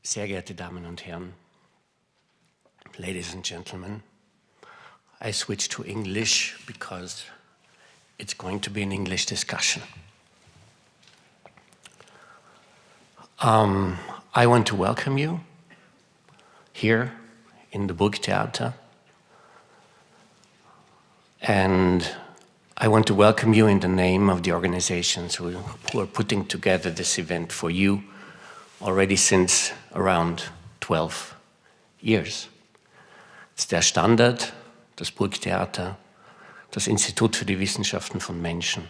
Sehr geehrte Damen und Herren, ladies and gentlemen, I switch to English because it's going to be an English discussion. I want to welcome you here in the Burgtheater, and I want to welcome you in the name of the organizations who are putting together this event for you already since around 12 years. It's der Standard, das Burgtheater, das Institut für die Wissenschaften von Menschen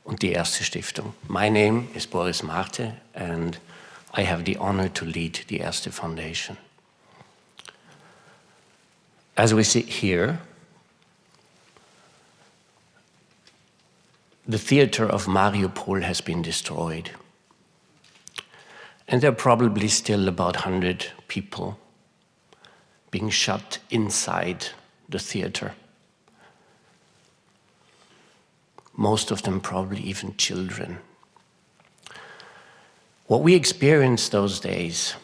und die Erste Stiftung. My name is Boris Marte and I have the honor to lead the Erste Foundation. As we sit here, the theater of Mariupol has been destroyed. And there are probably still about 100 people being shut inside the theater. Most of them probably even children. What we experienced those days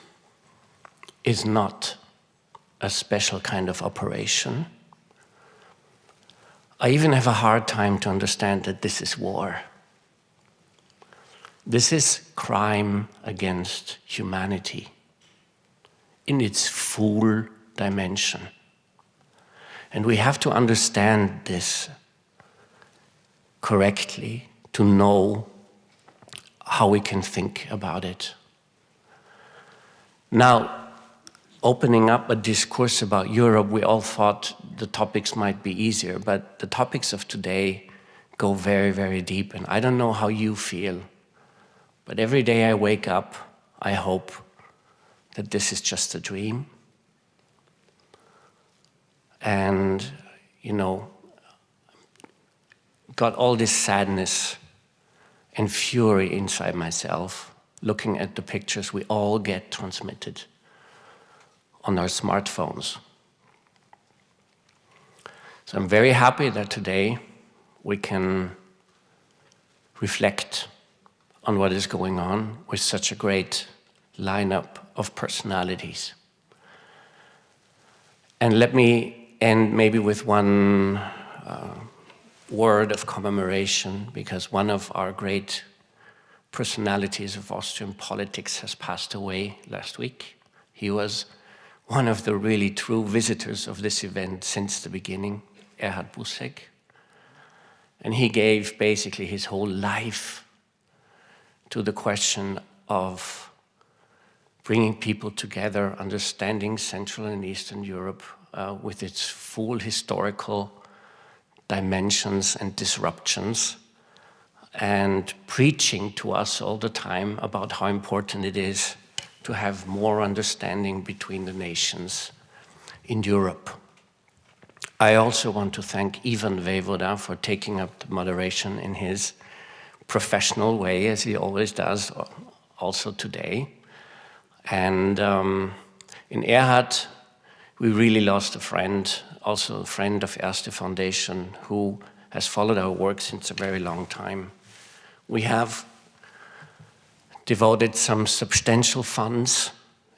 is not a special kind of operation. I even have a hard time to understand that this is war. This is crime against humanity in its full dimension. And we have to understand this correctly to know how we can think about it. Now, opening up a discourse about Europe, we all thought the topics might be easier, but the topics of today go very, very deep. And I don't know how you feel, but every day I wake up, I hope that this is just a dream. And, you know, got all this sadness and fury inside myself, looking at the pictures we all get transmitted on our smartphones. So I'm very happy that today we can reflect on what is going on with such a great lineup of personalities. And let me end maybe with one word of commemoration, because one of our great personalities of Austrian politics has passed away last week. He was one of the really true visitors of this event since the beginning, Erhard Busek. And he gave basically his whole life to the question of bringing people together, understanding Central and Eastern Europe with its full historical dimensions and disruptions, and preaching to us all the time about how important it is to have more understanding between the nations in Europe. I also want to thank Ivan Vejvoda for taking up the moderation in his professional way, as he always does, also today. And in Erhard, we really lost a friend, also a friend of Erste Foundation, who has followed our work since a very long time. We have devoted some substantial funds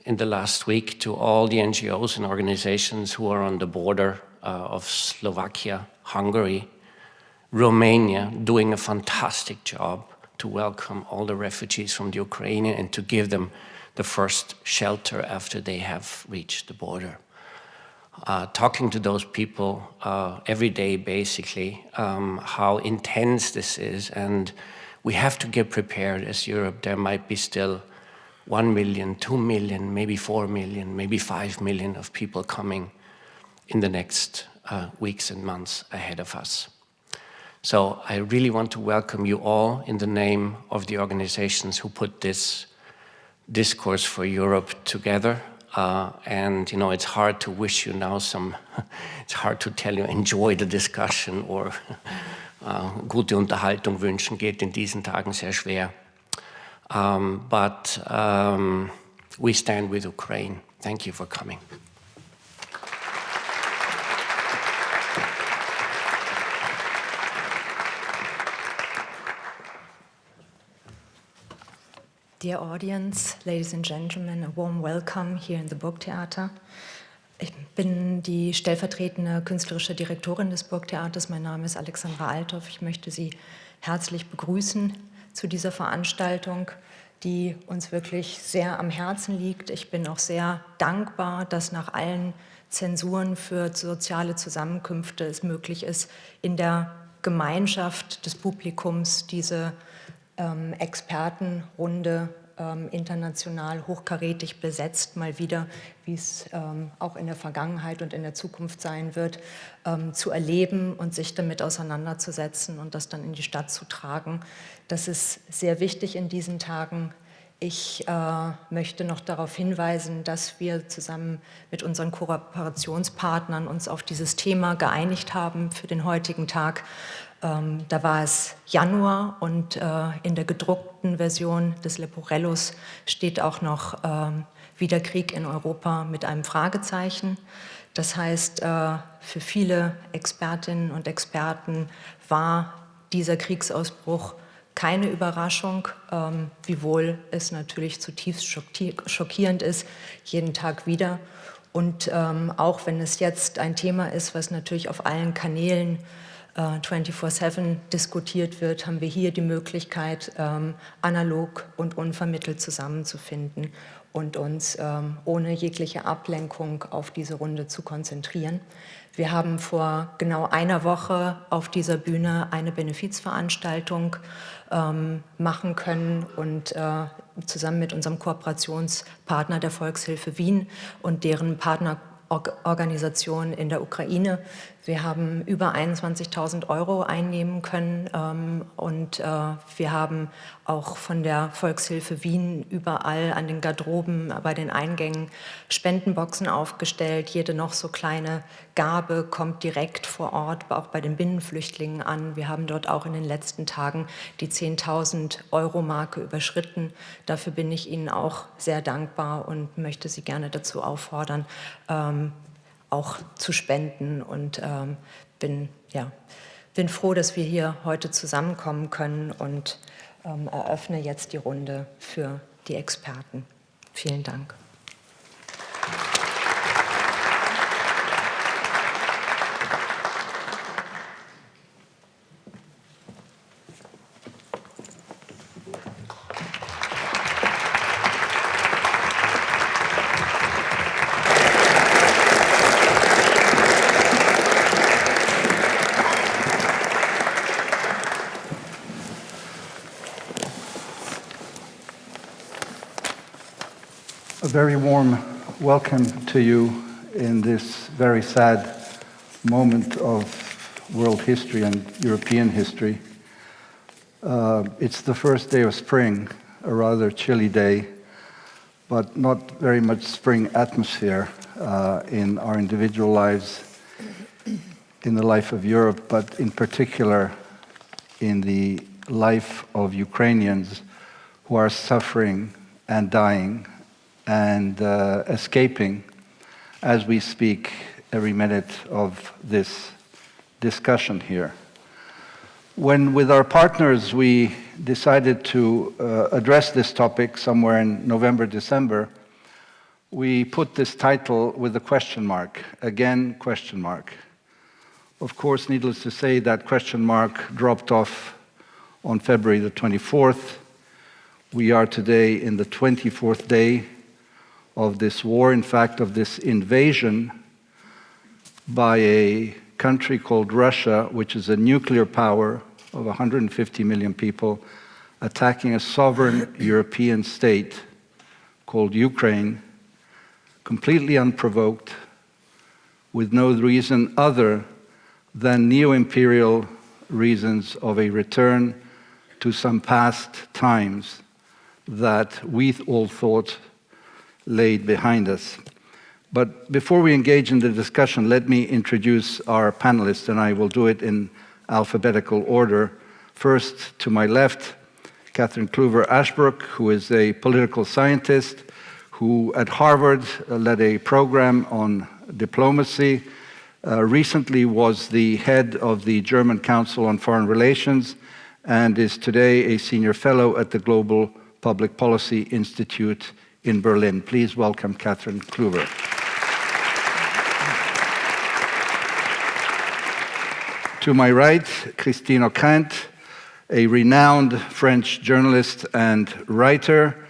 in the last week to all the NGOs and organizations who are on the border of Slovakia, Hungary, Romania, doing a fantastic job to welcome all the refugees from the Ukraine and to give them the first shelter after they have reached the border. Talking to those people every day, basically, how intense this is, and we have to get prepared as Europe. There might be still 1 million, 2 million, maybe 4 million, maybe 5 million of people coming in the next weeks and months ahead of us. So I really want to welcome you all in the name of the organizations who put this discourse for Europe together. And you know, it's hard to wish you now it's hard to tell you enjoy the discussion or gute Unterhaltung wünschen, geht in diesen Tagen sehr schwer. But we stand with Ukraine. Thank you for coming. Dear audience, ladies and gentlemen, a warm welcome here in the Burgtheater. Ich bin die stellvertretende künstlerische Direktorin des Burgtheaters. Mein Name ist Alexandra Althoff. Ich möchte Sie herzlich begrüßen zu dieser Veranstaltung, die uns wirklich sehr am Herzen liegt. Ich bin auch sehr dankbar, dass nach allen Zensuren für soziale Zusammenkünfte es möglich ist, in der Gemeinschaft des Publikums diese Expertenrunde international hochkarätig besetzt, mal wieder, wie es auch in der Vergangenheit und in der Zukunft sein wird, zu erleben und sich damit auseinanderzusetzen und das dann in die Stadt zu tragen. Das ist sehr wichtig in diesen Tagen. Ich möchte noch darauf hinweisen, dass wir zusammen mit unseren Kooperationspartnern uns auf dieses Thema geeinigt haben für den heutigen Tag. Da war es Januar und in der gedruckten Version des Leporellos steht auch noch wieder Krieg in Europa mit einem Fragezeichen. Das heißt, für viele Expertinnen und Experten war dieser Kriegsausbruch keine Überraschung, wiewohl es natürlich zutiefst schockierend ist, jeden Tag wieder. Und auch wenn es jetzt ein Thema ist, was natürlich auf allen Kanälen 24/7 diskutiert wird, haben wir hier die Möglichkeit, analog und unvermittelt zusammenzufinden und uns ohne jegliche Ablenkung auf diese Runde zu konzentrieren. Wir haben vor genau einer Woche auf dieser Bühne eine Benefizveranstaltung machen können und zusammen mit unserem Kooperationspartner der Volkshilfe Wien und deren Partnerorganisation in der Ukraine. Wir haben über 21.000 € einnehmen können und wir haben auch von der Volkshilfe Wien überall an den Garderoben, bei den Eingängen Spendenboxen aufgestellt. Jede noch so kleine Gabe kommt direkt vor Ort, auch bei den Binnenflüchtlingen an. Wir haben dort auch in den letzten Tagen die 10.000 € Marke überschritten. Dafür bin ich Ihnen auch sehr dankbar und möchte Sie gerne dazu auffordern, auch zu spenden und bin froh, dass wir hier heute zusammenkommen können und eröffne jetzt die Runde für die Experten. Vielen Dank. A very warm welcome to you in this very sad moment of world history and European history. It's the first day of spring, a rather chilly day, but not very much spring atmosphere in our individual lives, in the life of Europe, but in particular in the life of Ukrainians who are suffering and dying and escaping as we speak every minute of this discussion here. When with our partners we decided to address this topic somewhere in November, December, we put this title with a question mark, again question mark. Of course, needless to say, that question mark dropped off on February the 24th. We are today in the 24th day of this war, in fact, of this invasion by a country called Russia, which is a nuclear power of 150 million people, attacking a sovereign European state called Ukraine, completely unprovoked, with no reason other than neo-imperial reasons of a return to some past times that we all thought laid behind us. But before we engage in the discussion, let me introduce our panelists, and I will do it in alphabetical order. First, to my left, Catherine Kluver-Ashbrook, who is a political scientist who at Harvard led a program on diplomacy, recently was the head of the German Council on Foreign Relations, and is today a senior fellow at the Global Public Policy Institute in Berlin. Please welcome Catherine Kluwer. To my right, Christine Ockrent, a renowned French journalist and writer.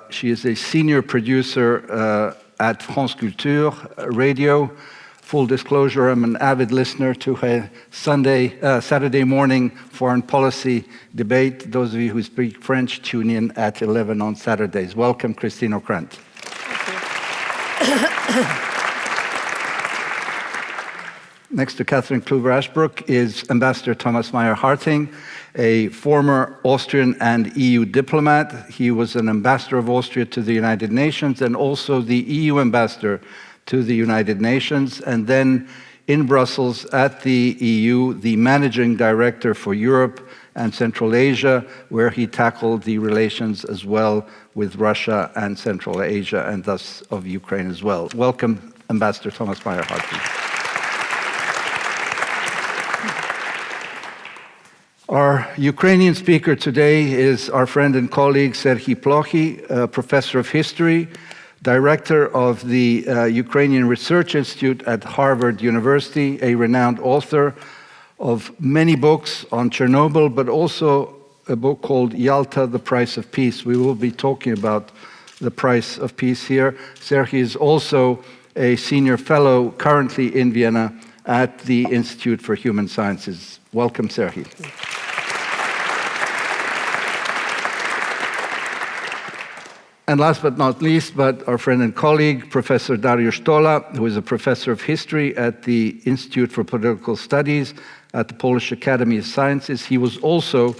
She is a senior producer at France Culture Radio. Full disclosure, I'm an avid listener to her Saturday morning foreign policy debate. Those of you who speak French, tune in at 11 on Saturdays. Welcome, Christine Ockrent. Next to Catherine Kluwer-Ashbrook is Ambassador Thomas Meyer-Harting, a former Austrian and EU diplomat. He was an ambassador of Austria to the United Nations and also the EU ambassador to the United Nations. And then in Brussels at the EU, the managing director for Europe and Central Asia, where he tackled the relations as well with Russia and Central Asia and thus of Ukraine as well. Welcome, Ambassador Thomas Meyer-Harting. Our Ukrainian speaker today is our friend and colleague Serhiy Plokhy, professor of history, director of the Ukrainian Research Institute at Harvard University, a renowned author of many books on Chernobyl, but also a book called Yalta, The Price of Peace. We will be talking about the price of peace here. Serhiy is also a senior fellow currently in Vienna at the Institute for Human Sciences. Welcome, Serhiy. And last but not least, but our friend and colleague, Professor Dariusz Stola, who is a professor of history at the Institute for Political Studies at the Polish Academy of Sciences. He was also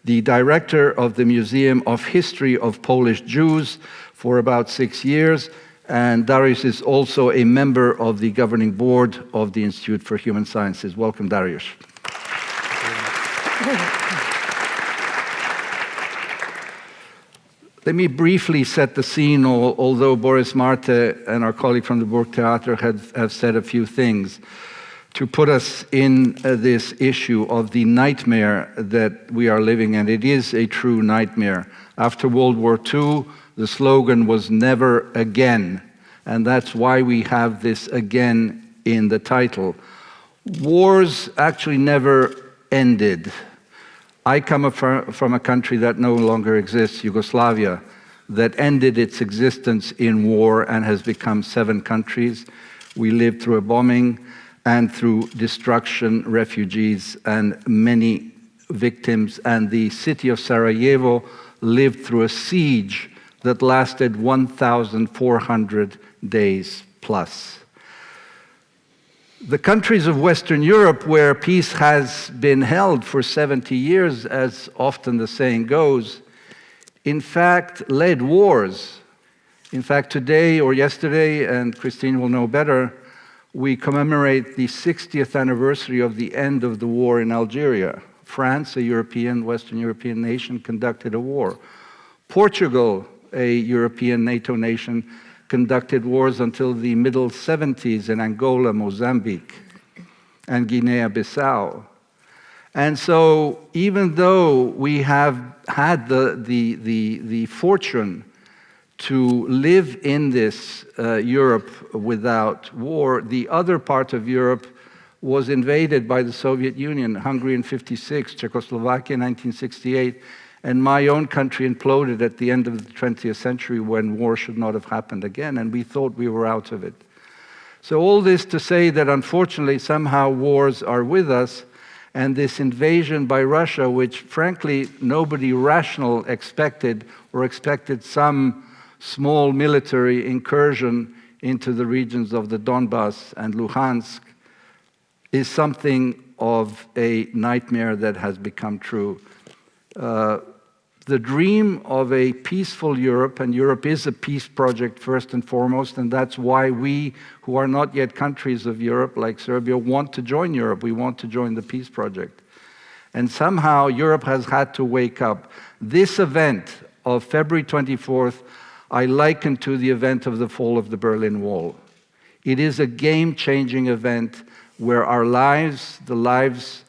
the director of the Museum of History of Polish Jews for about 6 years. And Dariusz is also a member of the governing board of the Institute for Human Sciences. Welcome, Dariusz. Let me briefly set the scene, although Boris Marte and our colleague from the Burgtheater have said a few things, to put us in this issue of the nightmare that we are living in. It is a true nightmare. After World War II, the slogan was never again, and that's why we have this again in the title. Wars actually never ended. I come from a country that no longer exists, Yugoslavia, that ended its existence in war and has become 7 countries. We lived through a bombing and through destruction, refugees, and many victims. And the city of Sarajevo lived through a siege that lasted 1,400 days plus. The countries of Western Europe, where peace has been held for 70 years, as often the saying goes, in fact led wars. In fact, today or yesterday, and Christine will know better, we commemorate the 60th anniversary of the end of the war in Algeria. France, a Western European nation, conducted a war. Portugal, a European NATO nation, conducted wars until the middle 70s in Angola, Mozambique, and Guinea-Bissau. And so even though we have had the fortune to live in this Europe without war, the other part of Europe was invaded by the Soviet Union, Hungary in '56, Czechoslovakia in 1968, and my own country imploded at the end of the 20th century when war should not have happened again, and we thought we were out of it. So all this to say that unfortunately somehow wars are with us, and this invasion by Russia, which frankly nobody rational expected, or expected some small military incursion into the regions of the Donbass and Luhansk, is something of a nightmare that has become true. The dream of a peaceful Europe, and Europe is a peace project first and foremost, and that's why we, who are not yet countries of Europe, like Serbia, want to join Europe. We want to join the peace project. And somehow Europe has had to wake up. This event of February 24th, I liken to the event of the fall of the Berlin Wall. It is a game-changing event where our lives, the lives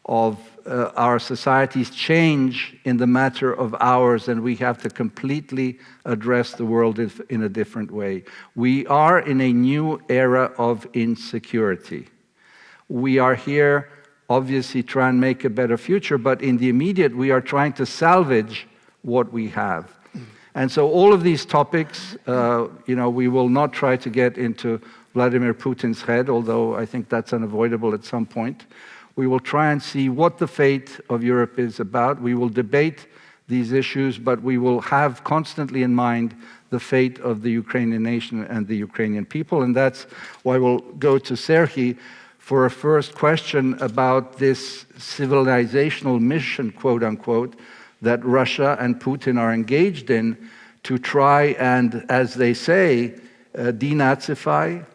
of our societies change in the matter of hours, and we have to completely address the world in a different way. We are in a new era of insecurity. We are here, obviously, try and make a better future, but in the immediate, we are trying to salvage what we have. And so all of these topics, we will not try to get into Vladimir Putin's head, although I think that's unavoidable at some point. We will try and see what the fate of Europe is about. We will debate these issues, but we will have constantly in mind the fate of the Ukrainian nation and the Ukrainian people. And that's why we'll go to Serhiy for a first question about this civilizational mission, quote unquote, that Russia and Putin are engaged in to try and, as they say, denazify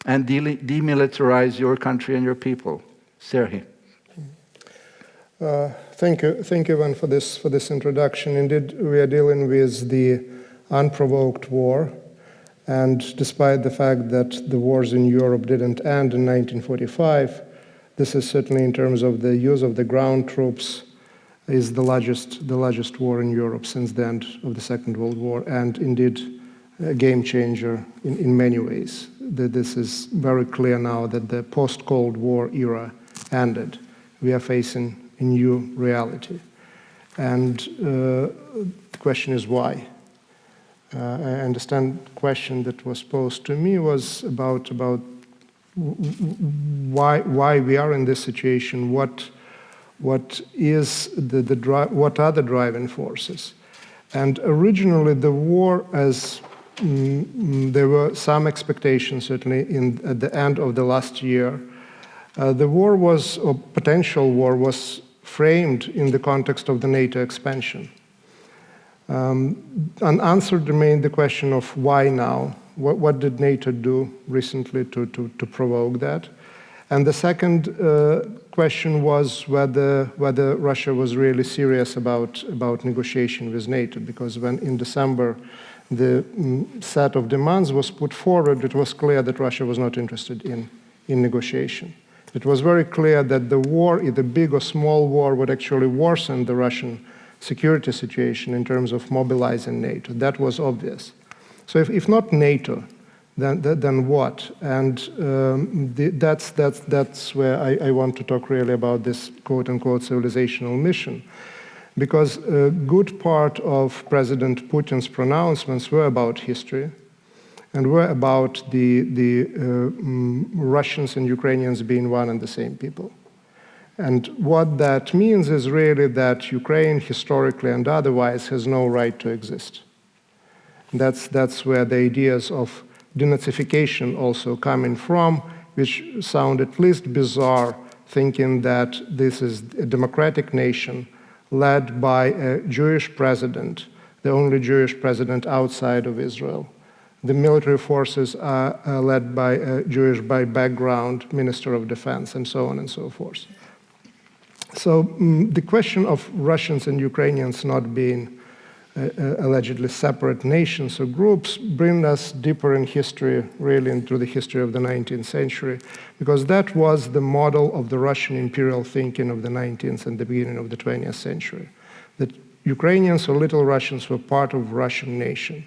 and demilitarize your country and your people. Serhiy. Thank you, Ivan, for this introduction. Indeed, we are dealing with the unprovoked war, and despite the fact that the wars in Europe didn't end in 1945, this is certainly, in terms of the use of the ground troops, is the largest war in Europe since the end of the Second World War, and indeed a game changer in many ways. This is very clear now that the post-Cold War era ended. We are facing a new reality. And the question is why? I understand the question that was posed to me was about why we are in this situation, what are the driving forces. And originally the war, as there were some expectations certainly at the end of the last year, the war was, or potential war, was framed in the context of the NATO expansion. Unanswered remained the question of why now? What did NATO do recently to provoke that? And the second question was whether Russia was really serious about negotiation with NATO, because when in December the set of demands was put forward, it was clear that Russia was not interested in negotiation. It was very clear that the war, either big or small war, would actually worsen the Russian security situation in terms of mobilizing NATO. That was obvious. So if not NATO, then what? And that's where I want to talk really about this quote-unquote civilizational mission. Because a good part of President Putin's pronouncements were about history and were about the Russians and Ukrainians being one and the same people. And what that means is really that Ukraine, historically and otherwise, has no right to exist. That's where the ideas of denazification also coming from, which sound at least bizarre, thinking that this is a democratic nation led by a Jewish president, the only Jewish president outside of Israel. The military forces are led by a Jewish by background Minister of Defense, and so on and so forth. So the question of Russians and Ukrainians not being allegedly separate nations or groups bring us deeper in history, really into the history of the 19th century, because that was the model of the Russian imperial thinking of the 19th and the beginning of the 20th century. That Ukrainians or Little Russians were part of Russian nation.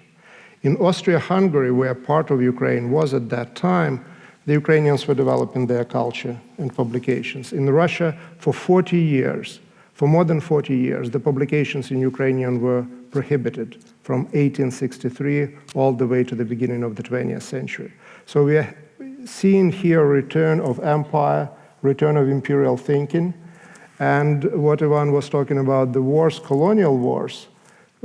In Austria-Hungary, where part of Ukraine was at that time, the Ukrainians were developing their culture and publications. In Russia, for 40 years, for more than 40 years, the publications in Ukrainian were prohibited from 1863 all the way to the beginning of the 20th century. So we are seeing here a return of empire, return of imperial thinking, and what Ivan was talking about, the wars, colonial wars,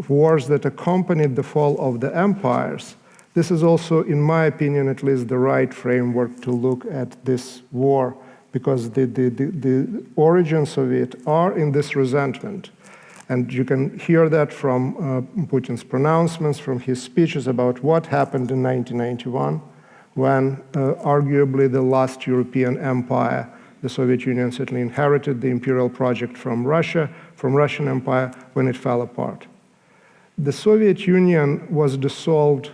wars that accompanied the fall of the empires. This is also, in my opinion, at least the right framework to look at this war, because the origins of it are in this resentment. And you can hear that from Putin's pronouncements, from his speeches about what happened in 1991, when arguably the last European empire, the Soviet Union, certainly inherited the imperial project from Russian Empire, when it fell apart. The Soviet Union was dissolved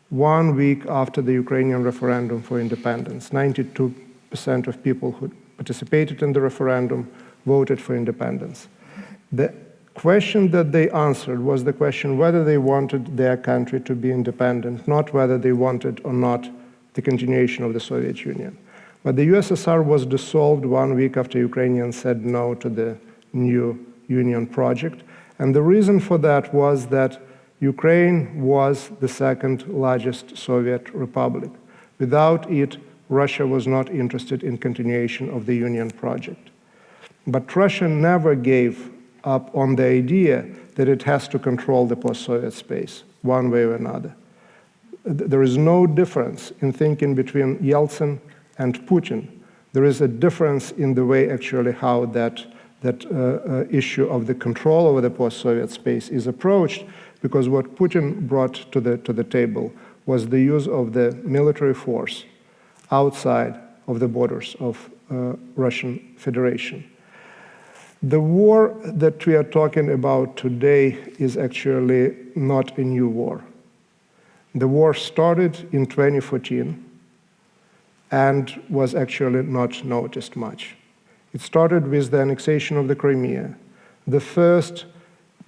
1 week after the Ukrainian referendum for independence. 92% of people who participated in the referendum, voted for independence. The question that they answered was the question whether they wanted their country to be independent, not whether they wanted or not the continuation of the Soviet Union. But the USSR was dissolved 1 week after Ukrainians said no to the new union project. And the reason for that was that Ukraine was the second largest Soviet republic. Without it, Russia was not interested in continuation of the union project. But Russia never gave up on the idea that it has to control the post-Soviet space, one way or another. There is no difference in thinking between Yeltsin and Putin. There is a difference in the way actually how that issue of the control over the post-Soviet space is approached, because what Putin brought to the table was the use of the military force outside of the borders of Russian Federation. The war that we are talking about today is actually not a new war. The war started in 2014 and was actually not noticed much. It started with the annexation of the Crimea, the first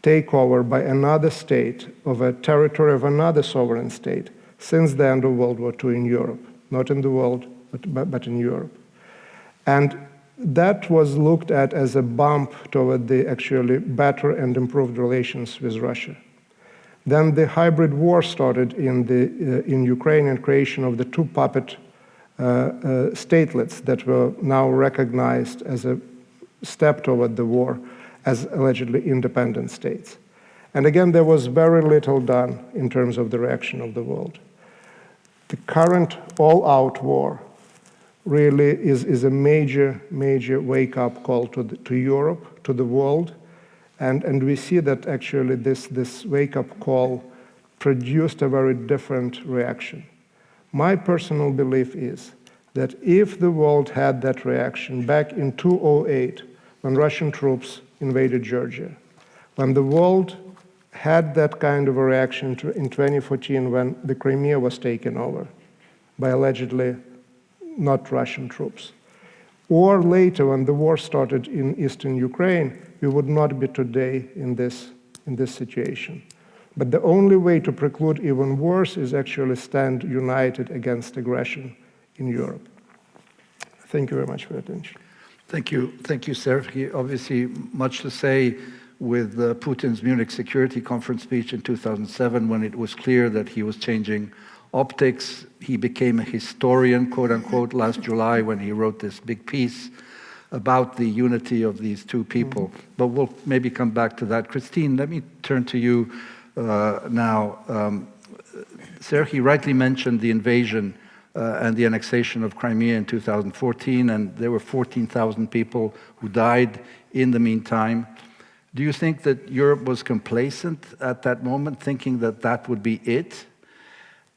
takeover by another state of a territory of another sovereign state since the end of World War II in Europe, not in the world, but in Europe. And that was looked at as a bump toward the actually better and improved relations with Russia. Then the hybrid war started in Ukraine and creation of the two puppet statelets that were now recognized as a step toward the war as allegedly independent states. And again, there was very little done in terms of the reaction of the world. The current all-out war really is a major wake-up call to Europe, to the world, and we see that actually this wake-up call produced a very different reaction. My personal belief is that if the world had that reaction back in 2008, when Russian troops invaded Georgia, when the world had that kind of a reaction in 2014 when the Crimea was taken over by allegedly not Russian troops, or later when the war started in eastern Ukraine, we would not be today in this situation. But the only way to preclude even worse is actually stand united against aggression in Europe. Thank you very much for your attention. Thank you, Sergei. Obviously, much to say with Putin's Munich Security Conference speech in 2007, when it was clear that he was changing optics. He became a historian, quote unquote, last July when he wrote this big piece about the unity of these two people. But we'll maybe come back to that. Christine, let me turn to you now. Sergei rightly mentioned the invasion and the annexation of Crimea in 2014, and there were 14,000 people who died in the meantime. Do you think that Europe was complacent at that moment, thinking that that would be it?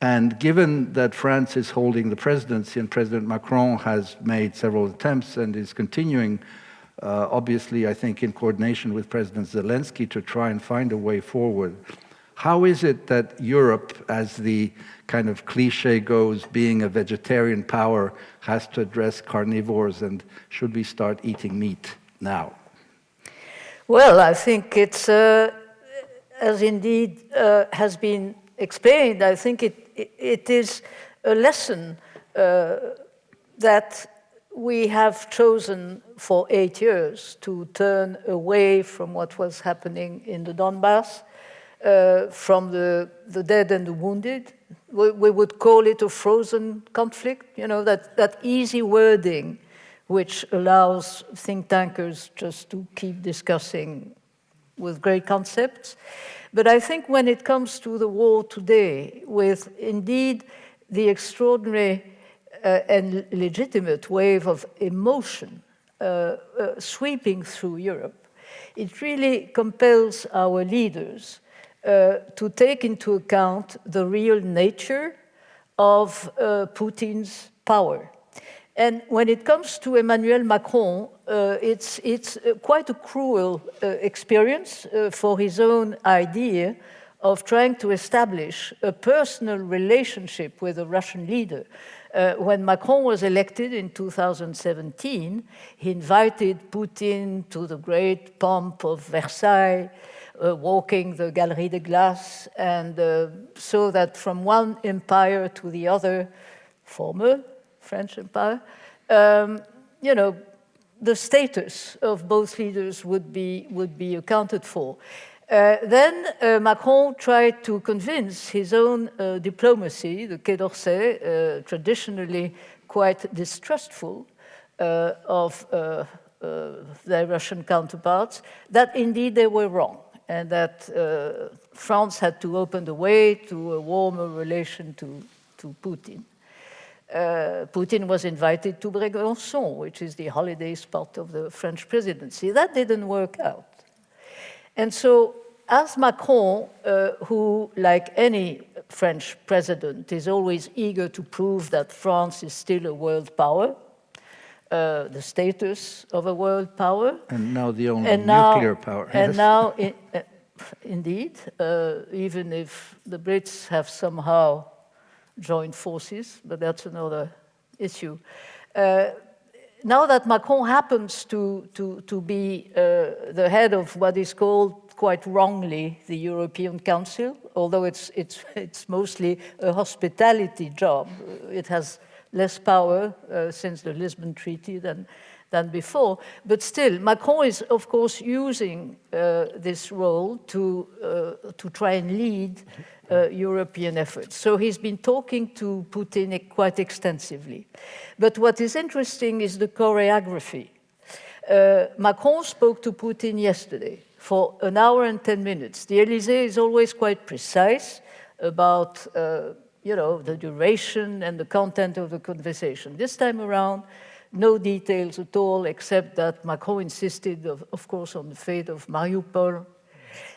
And given that France is holding the presidency and President Macron has made several attempts and is continuing, obviously, I think, in coordination with President Zelensky to try and find a way forward, how is it that Europe, as the kind of cliche goes, being a vegetarian power, has to address carnivores, and should we start eating meat now? Well, I think it's, as indeed has been explained, I think it is a lesson that we have chosen for 8 years to turn away from what was happening in the Donbass, from the dead and the wounded. We would call it a frozen conflict, you know, that easy wording which allows think tankers just to keep discussing with great concepts. But I think when it comes to the war today, with indeed the extraordinary and legitimate wave of emotion sweeping through Europe, it really compels our leaders to take into account the real nature of Putin's power. And when it comes to Emmanuel Macron, it's quite a cruel experience for his own idea of trying to establish a personal relationship with a Russian leader. When Macron was elected in 2017, he invited Putin to the great pomp of Versailles, walking the Galerie de Glace, and so that from one empire to the other, former French empire, you know, the status of both leaders would be accounted for. Then Macron tried to convince his own diplomacy, the Quai d'Orsay, traditionally quite distrustful of their Russian counterparts, that indeed they were wrong, and that France had to open the way to a warmer relation to Putin. Putin was invited to Brégançon, which is the holiday spot of the French presidency. That didn't work out. And so, as Macron, who, like any French president, is always eager to prove that France is still a world power, the status of a world power. And now the only nuclear power. And now, indeed, even if the Brits have somehow joined forces, but that's another issue. Now that Macron happens to be the head of what is called, quite wrongly, the European Council, although it's mostly a hospitality job. It has less power since the Lisbon Treaty than before. But still, Macron is, of course, using this role to try and lead European efforts. So he's been talking to Putin quite extensively. But what is interesting is the choreography. Macron spoke to Putin yesterday for 1 hour and 10 minutes. The Élysée is always quite precise about you know, the duration and the content of the conversation. This time around, no details at all, except that Macron insisted, of course, on the fate of Mariupol.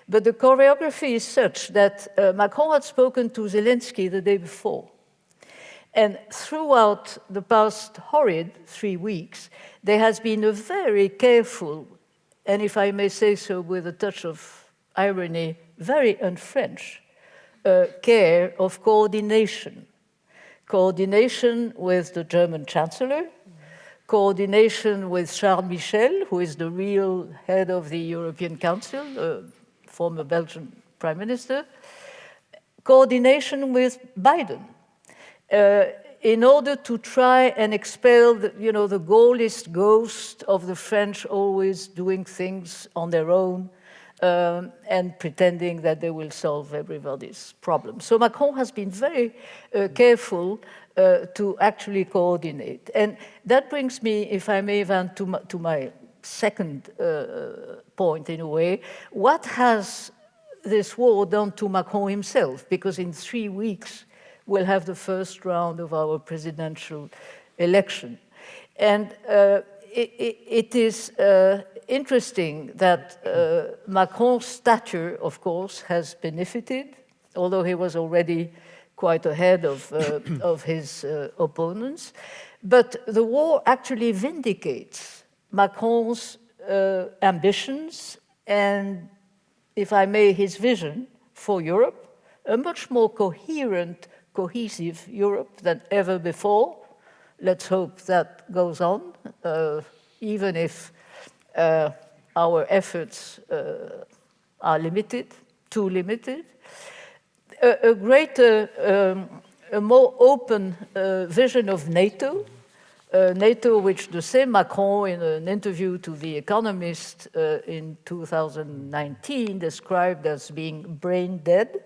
But the choreography is such that Macron had spoken to Zelensky the day before. And throughout the past horrid 3 weeks, there has been a very careful, and if I may say so with a touch of irony, very un-French care of coordination. Coordination with the German Chancellor, coordination with Charles Michel, who is the real head of the European Council, former Belgian Prime Minister, coordination with Biden, in order to try and expel the Gaullist ghost of the French always doing things on their own and pretending that they will solve everybody's problems. So Macron has been very careful to actually coordinate. And that brings me, if I may, Van, to my second point, in a way. What has this war done to Macron himself? Because in 3 weeks, we'll have the first round of our presidential election. And it is interesting that Macron's stature, of course, has benefited, although he was already quite ahead of his opponents. But the war actually vindicates Macron's ambitions and, if I may, his vision for Europe, a much more coherent, cohesive Europe than ever before. Let's hope that goes on, even if our efforts are limited, too limited. A greater, a more open vision of NATO, NATO, which the same Macron, in an interview to The Economist in 2019, described as being brain dead.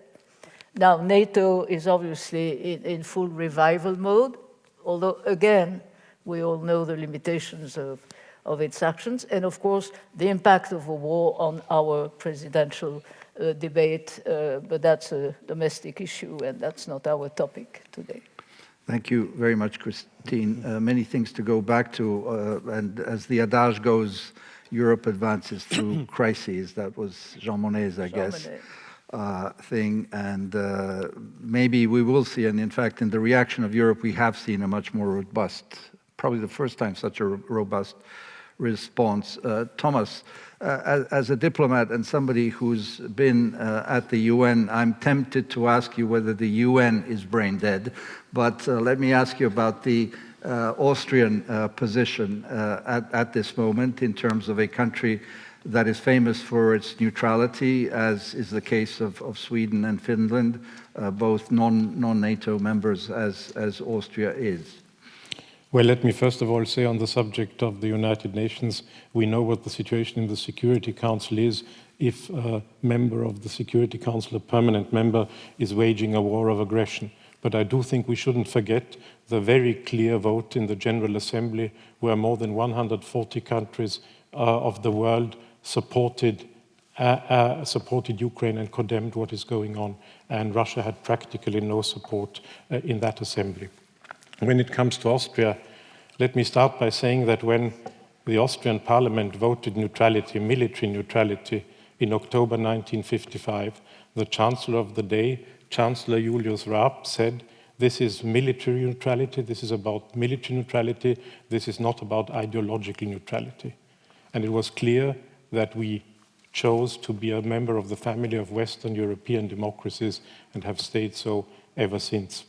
Now, NATO is obviously in full revival mode, although, again, we all know the limitations of its actions, and, of course, the impact of a war on our presidential debate, but that's a domestic issue, and that's not our topic today. Thank you very much, Christine. Many things to go back to, and as the adage goes, Europe advances through crises. That was Jean Monnet's, I guess, thing, and maybe we will see, and in fact, in the reaction of Europe, we have seen a much more robust, probably the first time such a robust response. Thomas, as a diplomat and somebody who's been at the UN, I'm tempted to ask you whether the UN is brain dead, but let me ask you about the Austrian position at this moment in terms of a country that is famous for its neutrality, as is the case of Sweden and Finland, both non-NATO members as Austria is. Well, let me first of all say on the subject of the United Nations, we know what the situation in the Security Council is if a member of the Security Council, a permanent member, is waging a war of aggression. But I do think we shouldn't forget the very clear vote in the General Assembly where more than 140 countries of the world supported Ukraine and condemned what is going on. And Russia had practically no support in that assembly. When it comes to Austria, let me start by saying that when the Austrian parliament voted neutrality, military neutrality, in October 1955, the chancellor of the day, Chancellor Julius Raab, said, this is military neutrality, this is about military neutrality, this is not about ideological neutrality. And it was clear that we chose to be a member of the family of Western European democracies and have stayed so ever since.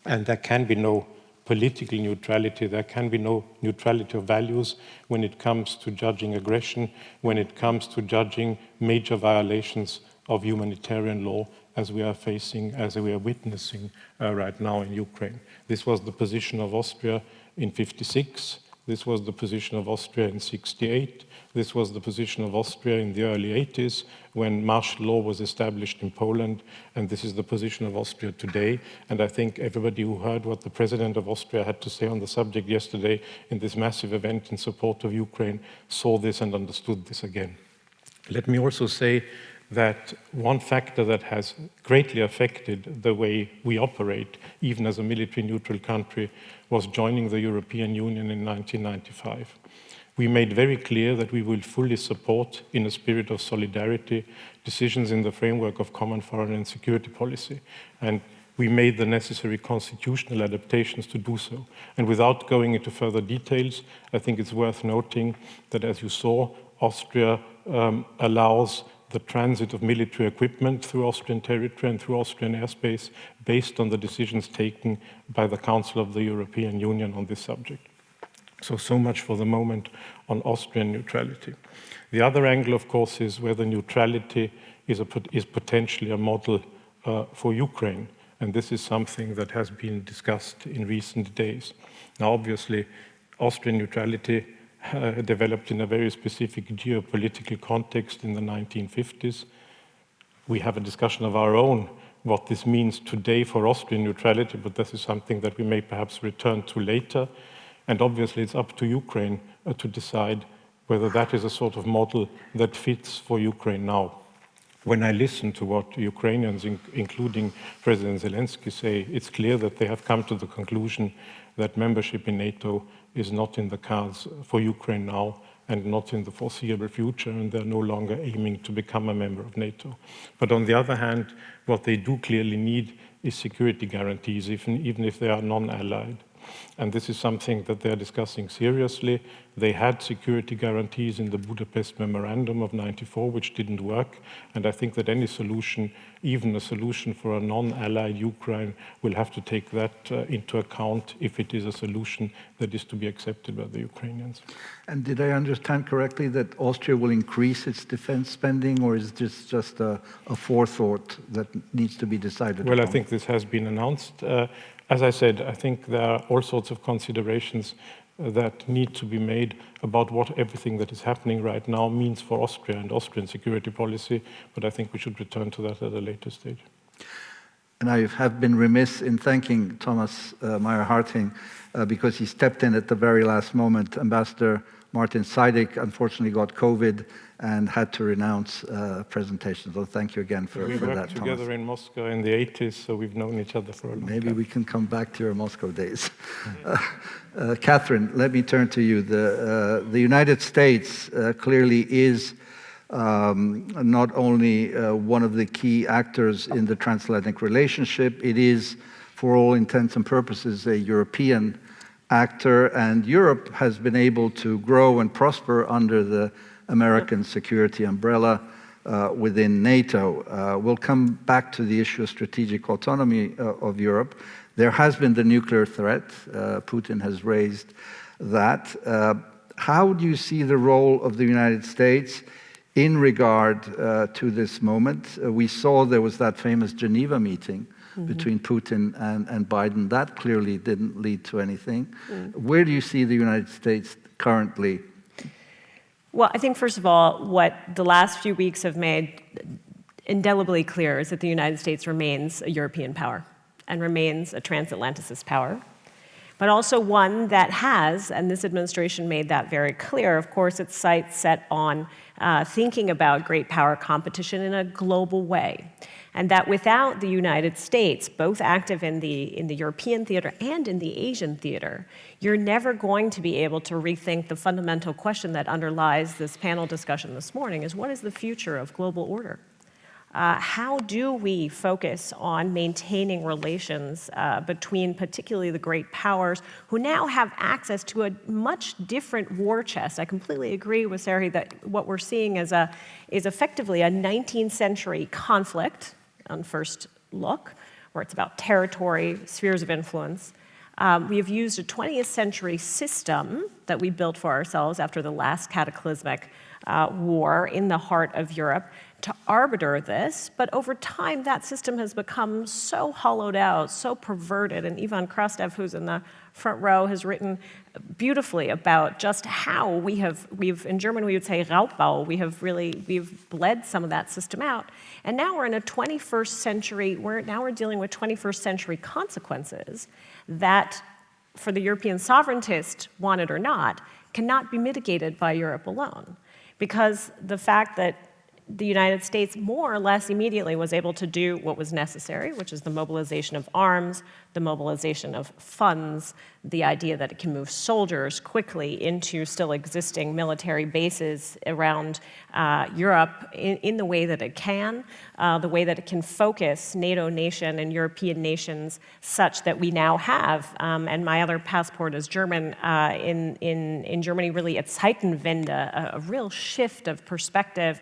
And there can be no political neutrality, there can be no neutrality of values when it comes to judging aggression, when it comes to judging major violations of humanitarian law as we are facing, as we are witnessing right now in Ukraine. This was the position of Austria in '56. This was the position of Austria in '68. This was the position of Austria in the early '80s when martial law was established in Poland, and this is the position of Austria today. And I think everybody who heard what the President of Austria had to say on the subject yesterday in this massive event in support of Ukraine saw this and understood this again. Let me also say that one factor that has greatly affected the way we operate, even as a military neutral country, was joining the European Union in 1995. We made very clear that we will fully support, in a spirit of solidarity, decisions in the framework of common foreign and security policy. And we made the necessary constitutional adaptations to do so. And without going into further details, I think it's worth noting that, as you saw, Austria allows the transit of military equipment through Austrian territory and through Austrian airspace based on the decisions taken by the Council of the European Union on this subject. So much for the moment on Austrian neutrality. The other angle, of course, is whether neutrality is potentially a model for Ukraine. And this is something that has been discussed in recent days. Now, obviously, Austrian neutrality developed in a very specific geopolitical context in the 1950s. We have a discussion of our own, what this means today for Austrian neutrality, but this is something that we may perhaps return to later. And obviously it's up to Ukraine to decide whether that is a sort of model that fits for Ukraine now. When I listen to what Ukrainians, including President Zelensky, say, it's clear that they have come to the conclusion that membership in NATO is not in the cards for Ukraine now and not in the foreseeable future, and they're no longer aiming to become a member of NATO. But on the other hand, what they do clearly need is security guarantees, even if they are non-allied. And this is something that they're discussing seriously. They had security guarantees in the Budapest Memorandum of '94, which didn't work. And I think that any solution, even a solution for a non-allied Ukraine, will have to take that into account if it is a solution that is to be accepted by the Ukrainians. And did I understand correctly that Austria will increase its defense spending, or is this just a forethought that needs to be decided Well, upon? I think this has been announced. As I said, I think there are all sorts of considerations that need to be made about what everything that is happening right now means for Austria and Austrian security policy, but I think we should return to that at a later stage. And I have been remiss in thanking Thomas Meyer-Harting because he stepped in at the very last moment. Ambassador Martin Seidik unfortunately got COVID and had to renounce presentation. So thank you again for that, We worked Thomas. together in Moscow in the 80s, so we've known each other for a long time. Maybe we can come back to your Moscow days. Catherine, let me turn to you. The United States clearly is not only one of the key actors in the transatlantic relationship, it is, for all intents and purposes, a European actor, and Europe has been able to grow and prosper under the American security umbrella within NATO. We'll come back to the issue of strategic autonomy of Europe. There has been the nuclear threat. Putin has raised that. How do you see the role of the United States in regard to this moment? We saw there was that famous Geneva meeting between Putin and Biden. That clearly didn't lead to anything. Where do you see the United States currently? Well, I think, first of all, what the last few weeks have made indelibly clear is that the United States remains a European power and remains a transatlanticist power, but also one that has, and this administration made that very clear, of course, its sights set on thinking about great power competition in a global way. And that without the United States, both active in the European theater and in the Asian theater, you're never going to be able to rethink the fundamental question that underlies this panel discussion this morning, is what is the future of global order? How do we focus on maintaining relations between particularly the great powers who now have access to a much different war chest? I completely agree with Serhi that what we're seeing is effectively a 19th century conflict on first look, where it's about territory, spheres of influence. We have used a 20th century system that we built for ourselves after the last cataclysmic war in the heart of Europe to arbiter this, but over time that system has become so hollowed out, so perverted, and Ivan Krastev, who's in the front row, has written beautifully about just how we've in German we would say Raubbau, we've bled some of that system out, and now we're in a 21st century, we're dealing with 21st century consequences that, for the European sovereigntist, want it or not, cannot be mitigated by Europe alone, because the fact that the United States more or less immediately was able to do what was necessary, which is the mobilization of arms, the mobilization of funds, the idea that it can move soldiers quickly into still existing military bases around Europe in the way that it can, the way that it can focus NATO nation and European nations such that we now have, and my other passport is German, in Germany really a Zeitenwende, a real shift of perspective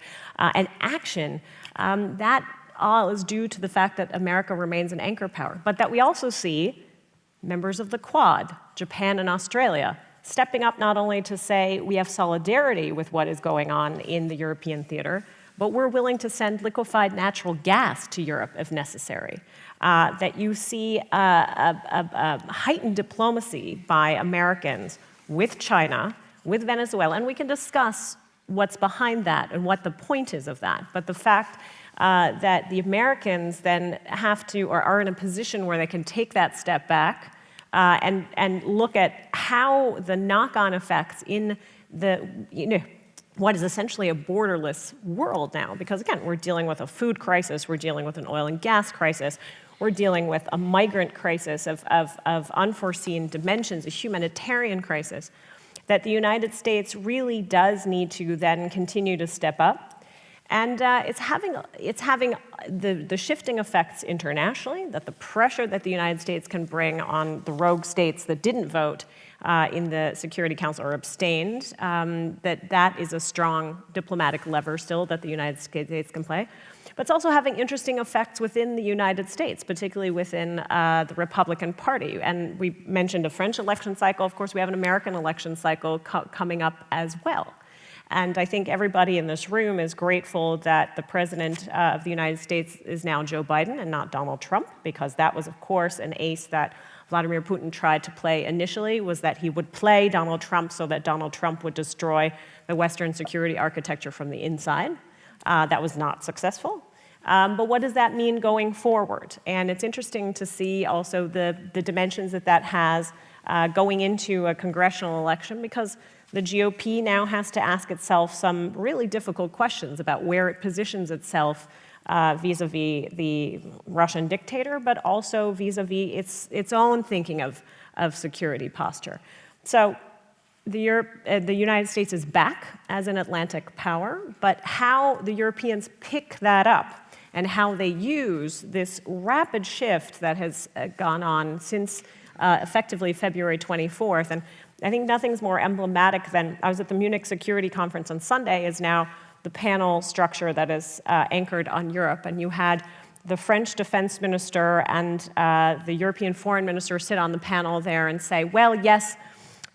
and action, that all is due to the fact that America remains an anchor power, but that we also see members of the Quad, Japan and Australia, stepping up not only to say we have solidarity with what is going on in the European theater, but we're willing to send liquefied natural gas to Europe if necessary. That you see a heightened diplomacy by Americans with China, with Venezuela, and we can discuss what's behind that and what the point is of that. But the fact that the Americans then have to, or are in a position where they can take that step back and look at how the knock-on effects in the, what is essentially a borderless world now. Because again, we're dealing with a food crisis, we're dealing with an oil and gas crisis, we're dealing with a migrant crisis of unforeseen dimensions, a humanitarian crisis, that the United States really does need to then continue to step up. And it's having the shifting effects internationally, that the pressure that the United States can bring on the rogue states that didn't vote in the Security Council or abstained, that is a strong diplomatic lever still that the United States can play. But it's also having interesting effects within the United States, particularly within the Republican Party. And we mentioned a French election cycle. Of course, we have an American election cycle coming up as well. And I think everybody in this room is grateful that the President of the United States is now Joe Biden and not Donald Trump, because that was, of course, an ace that Vladimir Putin tried to play initially, was that he would play Donald Trump so that Donald Trump would destroy the Western security architecture from the inside. That was not successful. But what does that mean going forward? And it's interesting to see also the dimensions that has going into a congressional election, because the GOP now has to ask itself some really difficult questions about where it positions itself vis-a-vis the Russian dictator, but also vis-a-vis its own thinking of security posture. So the United States is back as an Atlantic power, but how the Europeans pick that up and how they use this rapid shift that has gone on since effectively February 24th. And I think nothing's more emblematic than, I was at the Munich Security Conference on Sunday, is now the panel structure that is anchored on Europe. And you had the French defense minister and the European foreign minister sit on the panel there and say, well, yes,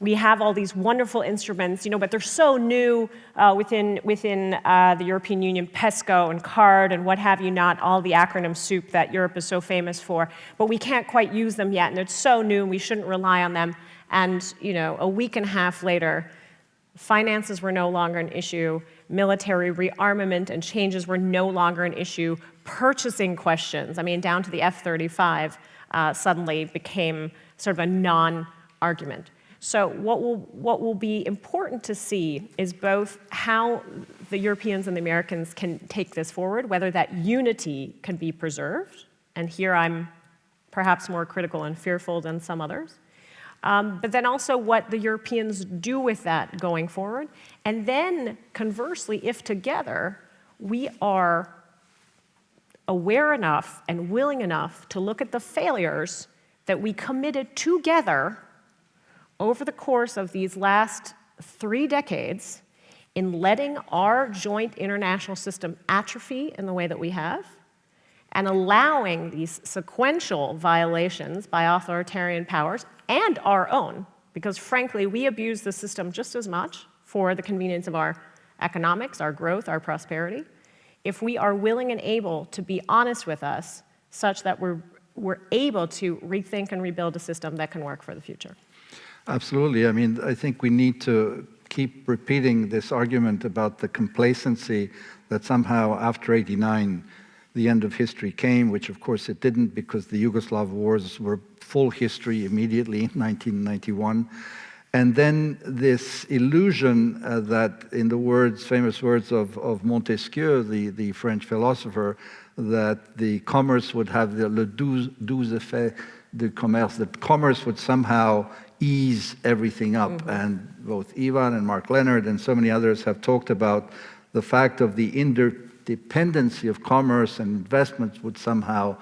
we have all these wonderful instruments, but they're so new within the European Union, PESCO and CARD and what have you not, all the acronym soup that Europe is so famous for, but we can't quite use them yet, and it's so new, and we shouldn't rely on them. And a week and a half later, finances were no longer an issue, military rearmament and changes were no longer an issue, purchasing questions, down to the F-35, suddenly became sort of a non-argument. So what will be important to see is both how the Europeans and the Americans can take this forward, whether that unity can be preserved, and here I'm perhaps more critical and fearful than some others, but then also what the Europeans do with that going forward, and then conversely, if together we are aware enough and willing enough to look at the failures that we committed together over the course of these last 3 decades in letting our joint international system atrophy in the way that we have, and allowing these sequential violations by authoritarian powers and our own, because frankly, we abuse the system just as much for the convenience of our economics, our growth, our prosperity, if we are willing and able to be honest with us such that we're able to rethink and rebuild a system that can work for the future. Absolutely. I think we need to keep repeating this argument about the complacency that somehow after '89, the end of history came, which of course it didn't, because the Yugoslav wars were full history immediately in 1991. And then this illusion that, in the famous words of Montesquieu, the French philosopher, that the commerce would have le doux effet du commerce, that commerce would somehow ease everything up. Mm-hmm. And both Ivan and Mark Leonard and so many others have talked about the fact of the interdependency of commerce and investments would somehow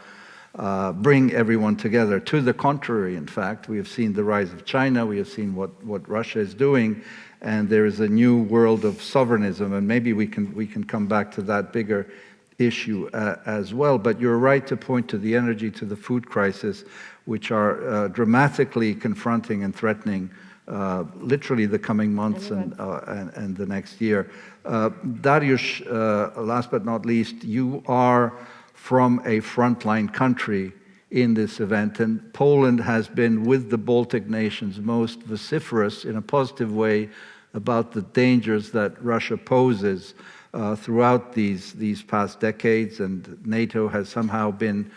bring everyone together. To the contrary, in fact, we have seen the rise of China, we have seen what Russia is doing, and there is a new world of sovereignism, and maybe we can come back to that bigger issue as well. But you're right to point to the energy, to the food crisis, which are dramatically confronting and threatening literally the coming months and the next year. Dariusz, last but not least, you are from a frontline country in this event, and Poland has been, with the Baltic nations, most vociferous in a positive way about the dangers that Russia poses throughout these past decades, and NATO has somehow been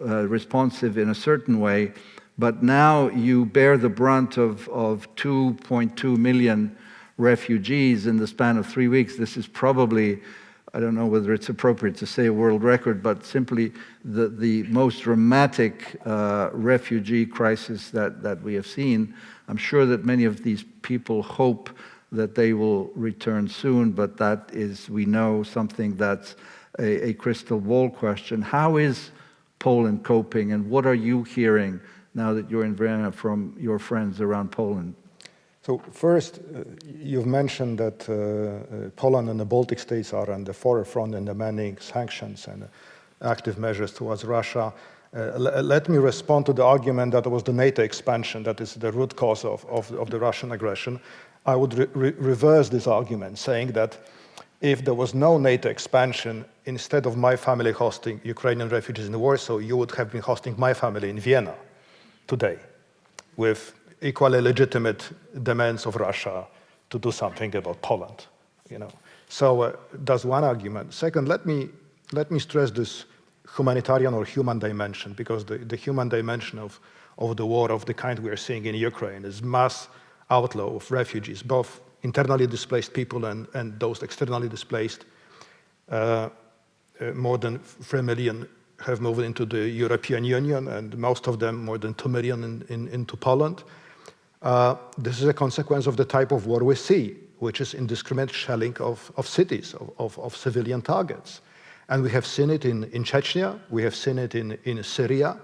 responsive in a certain way. But now you bear the brunt of 2.2 million refugees in the span of 3 weeks. This is probably, I don't know whether it's appropriate to say a world record, but simply the most dramatic refugee crisis that we have seen. I'm sure that many of these people hope that they will return soon, but that is, we know, something that's a crystal ball question. How is Poland coping, and what are you hearing now that you're in Vienna from your friends around Poland? So first, you've mentioned that Poland and the Baltic states are on the forefront in demanding sanctions and active measures towards Russia. Let me respond to the argument that it was the NATO expansion that is the root cause of the Russian aggression. I would reverse this argument, saying that if there was no NATO expansion, instead of my family hosting Ukrainian refugees in Warsaw, you would have been hosting my family in Vienna today, with equally legitimate demands of Russia to do something about Poland. So that's one argument. Second, let me stress this humanitarian or human dimension, because the human dimension of the war of the kind we are seeing in Ukraine is mass outflow of refugees, both internally displaced people and those externally displaced. More than 3 million have moved into the European Union, and most of them, more than 2 million, into Poland. This is a consequence of the type of war we see, which is indiscriminate shelling of cities, of civilian targets. And we have seen it in Chechnya, we have seen it in Syria.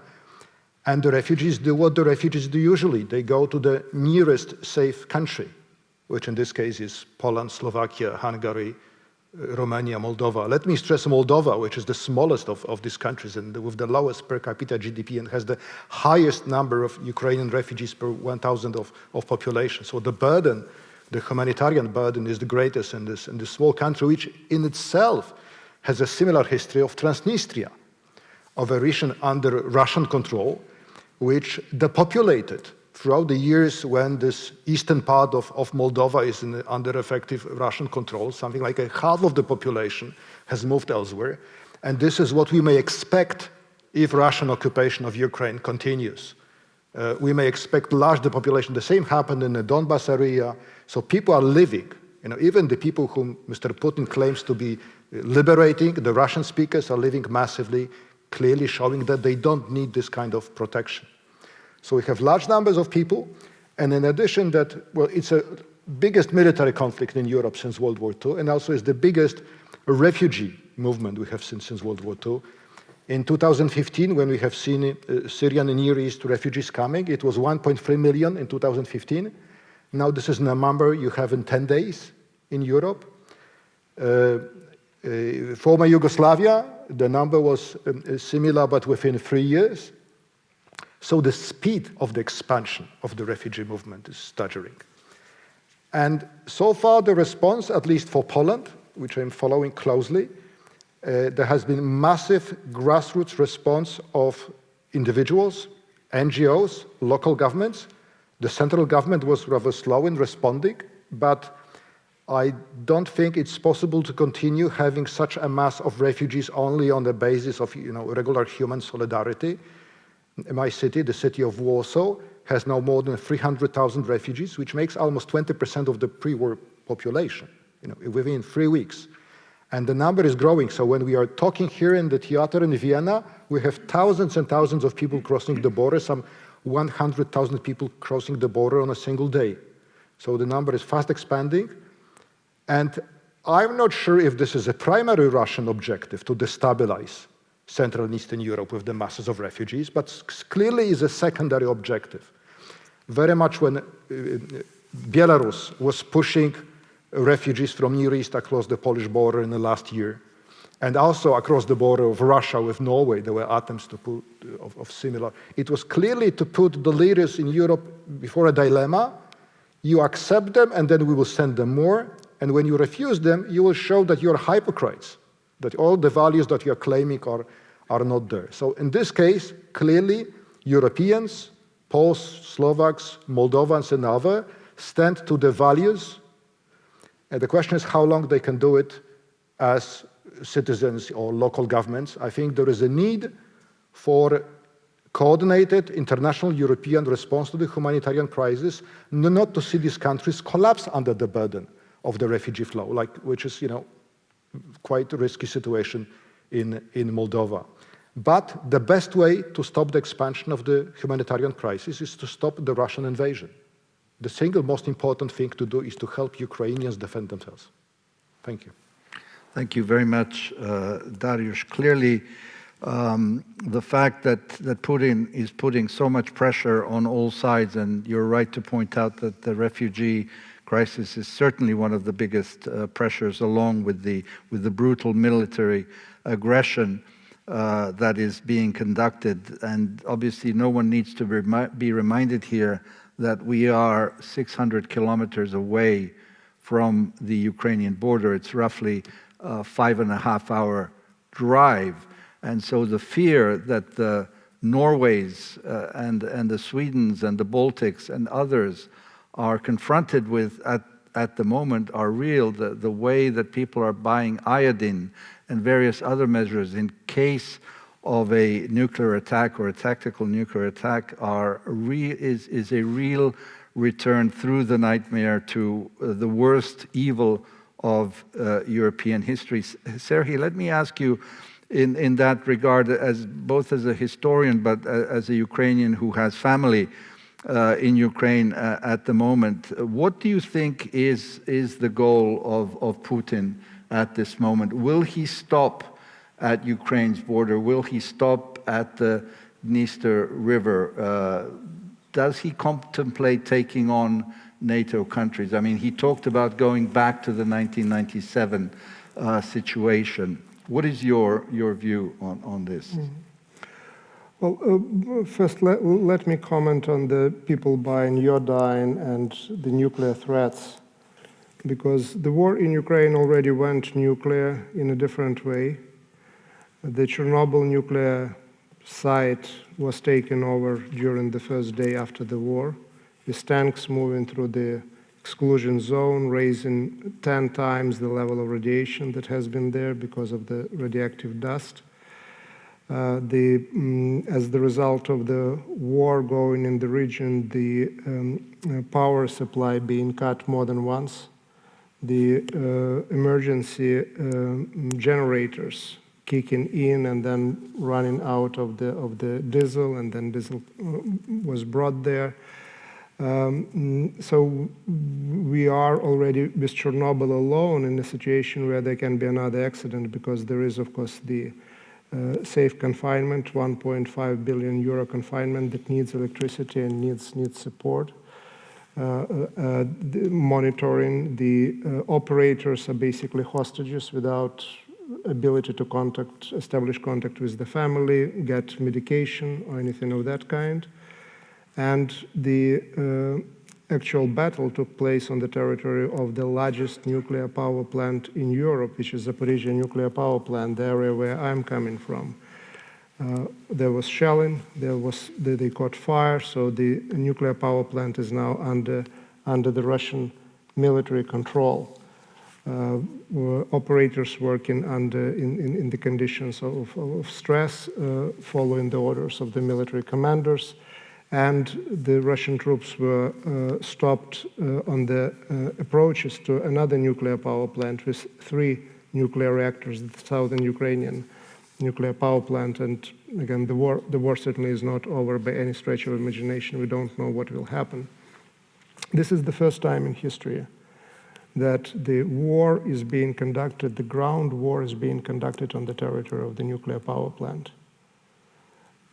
And the refugees do what the refugees do usually. They go to the nearest safe country, which in this case is Poland, Slovakia, Hungary, Romania, Moldova. Let me stress Moldova, which is the smallest of these countries and with the lowest per capita GDP and has the highest number of Ukrainian refugees per 1,000 of population. So the burden, the humanitarian burden is the greatest in this small country, which in itself has a similar history of Transnistria, of a region under Russian control, which depopulated throughout the years when this eastern part of Moldova is under effective Russian control. Something like a half of the population has moved elsewhere. And this is what we may expect if Russian occupation of Ukraine continues. We may expect large depopulation. The same happened in the Donbas area. So people are living, even the people whom Mr. Putin claims to be liberating, the Russian speakers are living massively, clearly showing that they don't need this kind of protection. So we have large numbers of people, and in addition that, well, it's the biggest military conflict in Europe since World War II, and also is the biggest refugee movement we have seen since World War II. In 2015, when we have seen Syrian and Near East refugees coming, it was 1.3 million in 2015. Now this is the number you have in 10 days in Europe. Former Yugoslavia, the number was similar, but within 3 years. So the speed of the expansion of the refugee movement is staggering. And so far the response, at least for Poland, which I'm following closely, there has been massive grassroots response of individuals, NGOs, local governments. The central government was rather slow in responding, but I don't think it's possible to continue having such a mass of refugees only on the basis of regular human solidarity. My city, the city of Warsaw, has now more than 300,000 refugees, which makes almost 20% of the pre-war population, within 3 weeks. And the number is growing. So when we are talking here in the theater in Vienna, we have thousands and thousands of people crossing the border, some 100,000 people crossing the border on a single day. So the number is fast expanding. And I'm not sure if this is a primary Russian objective to destabilize Central and Eastern Europe with the masses of refugees, but clearly is a secondary objective. Very much when Belarus was pushing refugees from Near East across the Polish border in the last year, and also across the border of Russia with Norway, there were attempts to put of similar. It was clearly to put the leaders in Europe before a dilemma. You accept them, and then we will send them more. And when you refuse them, you will show that you're hypocrites, that all the values that you're claiming are not there. So in this case, clearly, Europeans, Poles, Slovaks, Moldovans, and others stand to the values. And the question is how long they can do it as citizens or local governments. I think there is a need for coordinated international European response to the humanitarian crisis, not to see these countries collapse under the burden of the refugee flow, which is, quite a risky situation in Moldova. But the best way to stop the expansion of the humanitarian crisis is to stop the Russian invasion. The single most important thing to do is to help Ukrainians defend themselves. Thank you. Thank you very much, Dariusz. Clearly, the fact that Putin is putting so much pressure on all sides, and you're right to point out that the refugee crisis is certainly one of the biggest pressures, along with the brutal military aggression that is being conducted. And obviously no one needs to be reminded here that we are 600 kilometers away from the Ukrainian border. It's roughly a 5.5-hour drive. And so the fear that the Norways and the Swedens and the Baltics and others are confronted with at the moment are real. The way that people are buying iodine and various other measures in case of a nuclear attack or a tactical nuclear attack is a real return through the nightmare to the worst evil of European history. Serhii, let me ask you in that regard, both as a historian but as a Ukrainian who has family in Ukraine at the moment, what do you think is the goal of Putin at this moment? Will he stop at Ukraine's border? Will he stop at the Dniester River? Does he contemplate taking on NATO countries? I mean, he talked about going back to the 1997 situation. What is your view on this? Well, first let me comment on the people buying iodine and the nuclear threats, because the war in Ukraine already went nuclear in a different way. The Chernobyl nuclear site was taken over during the first day after the war, with tanks moving through the exclusion zone, raising 10 times the level of radiation that has been there because of the radioactive dust. As the result of the war going in the region, the power supply being cut more than once, the emergency generators kicking in and then running out of the diesel, and then diesel was brought there. So we are already with Chernobyl alone in a situation where there can be another accident, because there is, of course, the safe confinement, 1.5 billion euro confinement that needs electricity and needs support. Monitoring, the operators are basically hostages without ability to establish contact with the family, get medication or anything of that kind. And the actual battle took place on the territory of the largest nuclear power plant in Europe, which is Zaporizhzhia nuclear power plant, the area where I'm coming from. There was shelling, they caught fire, so the nuclear power plant is now under the Russian military control. Operators working in the conditions of stress, following the orders of the military commanders, and the Russian troops were stopped on the approaches to another nuclear power plant with 3 nuclear reactors, the southern Ukrainian nuclear power plant. And again, the war certainly is not over by any stretch of imagination. We don't know what will happen. This is the first time in history that the war is being conducted, the ground war is being conducted on the territory of the nuclear power plant.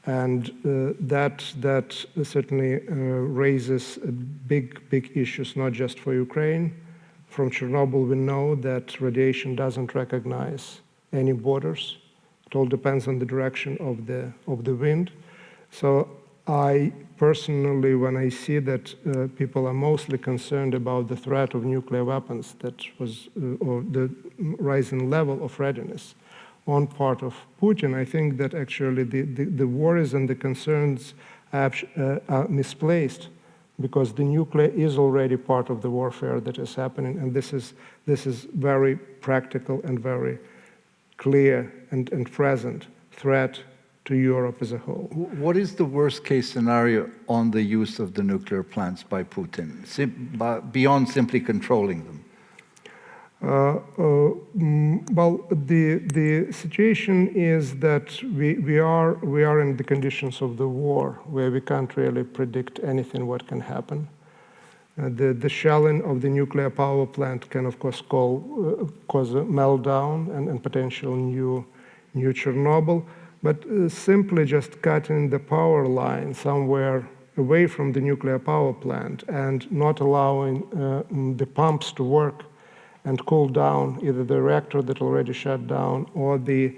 And that certainly raises big issues, not just for Ukraine. From Chernobyl, we know that radiation doesn't recognize any borders. It all depends on the direction of the wind. So I personally, when I see that people are mostly concerned about the threat of nuclear weapons, or the rising level of readiness on part of Putin, I think that actually the worries and the concerns are misplaced, because the nuclear is already part of the warfare that is happening, and this is very practical and very clear and present threat to Europe as a whole. What is the worst case scenario on the use of the nuclear plants by Putin, beyond simply controlling them? Well, the situation is that we are in the conditions of the war, where we can't really predict anything what can happen. The shelling of the nuclear power plant can, of course, cause a meltdown and potential new Chernobyl. But simply just cutting the power line somewhere away from the nuclear power plant and not allowing the pumps to work and cool down either the reactor that already shut down or the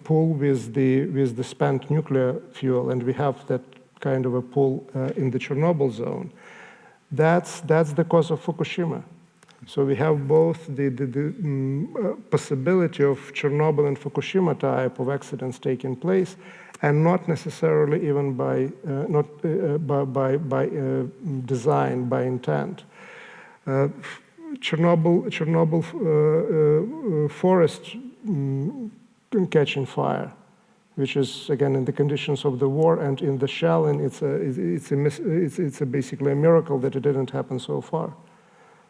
pool with the spent nuclear fuel, and we have that kind of a pool in the Chernobyl zone. That's the cause of Fukushima. So we have both the possibility of Chernobyl and Fukushima type of accidents taking place, and not necessarily even by design, by intent. Chernobyl forest catching fire, which is again in the conditions of the war and in the shelling. It's basically a miracle that it didn't happen so far.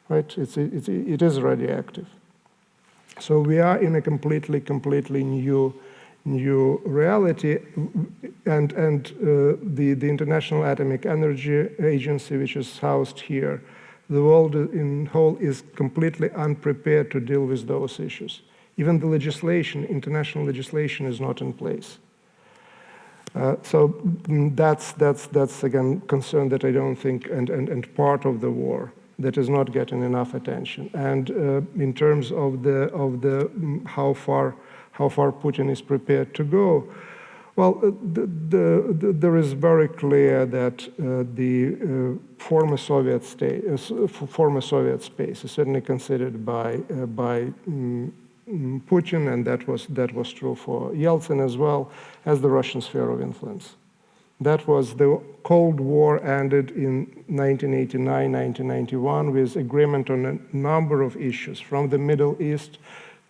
Right? It is radioactive. So we are in a completely new reality, and the International Atomic Energy Agency, which is housed here, the world in whole is completely unprepared to deal with those issues. Even the legislation, international legislation, is not in place. So that's again concern that I don't think, and part of the war that is not getting enough attention. And in terms of how far Putin is prepared to go, well, there is very clear that the former Soviet space is certainly considered by Putin, and that was true for Yeltsin as well, as the Russian sphere of influence. That was the Cold War ended in 1989, 1991 with agreement on a number of issues, from the Middle East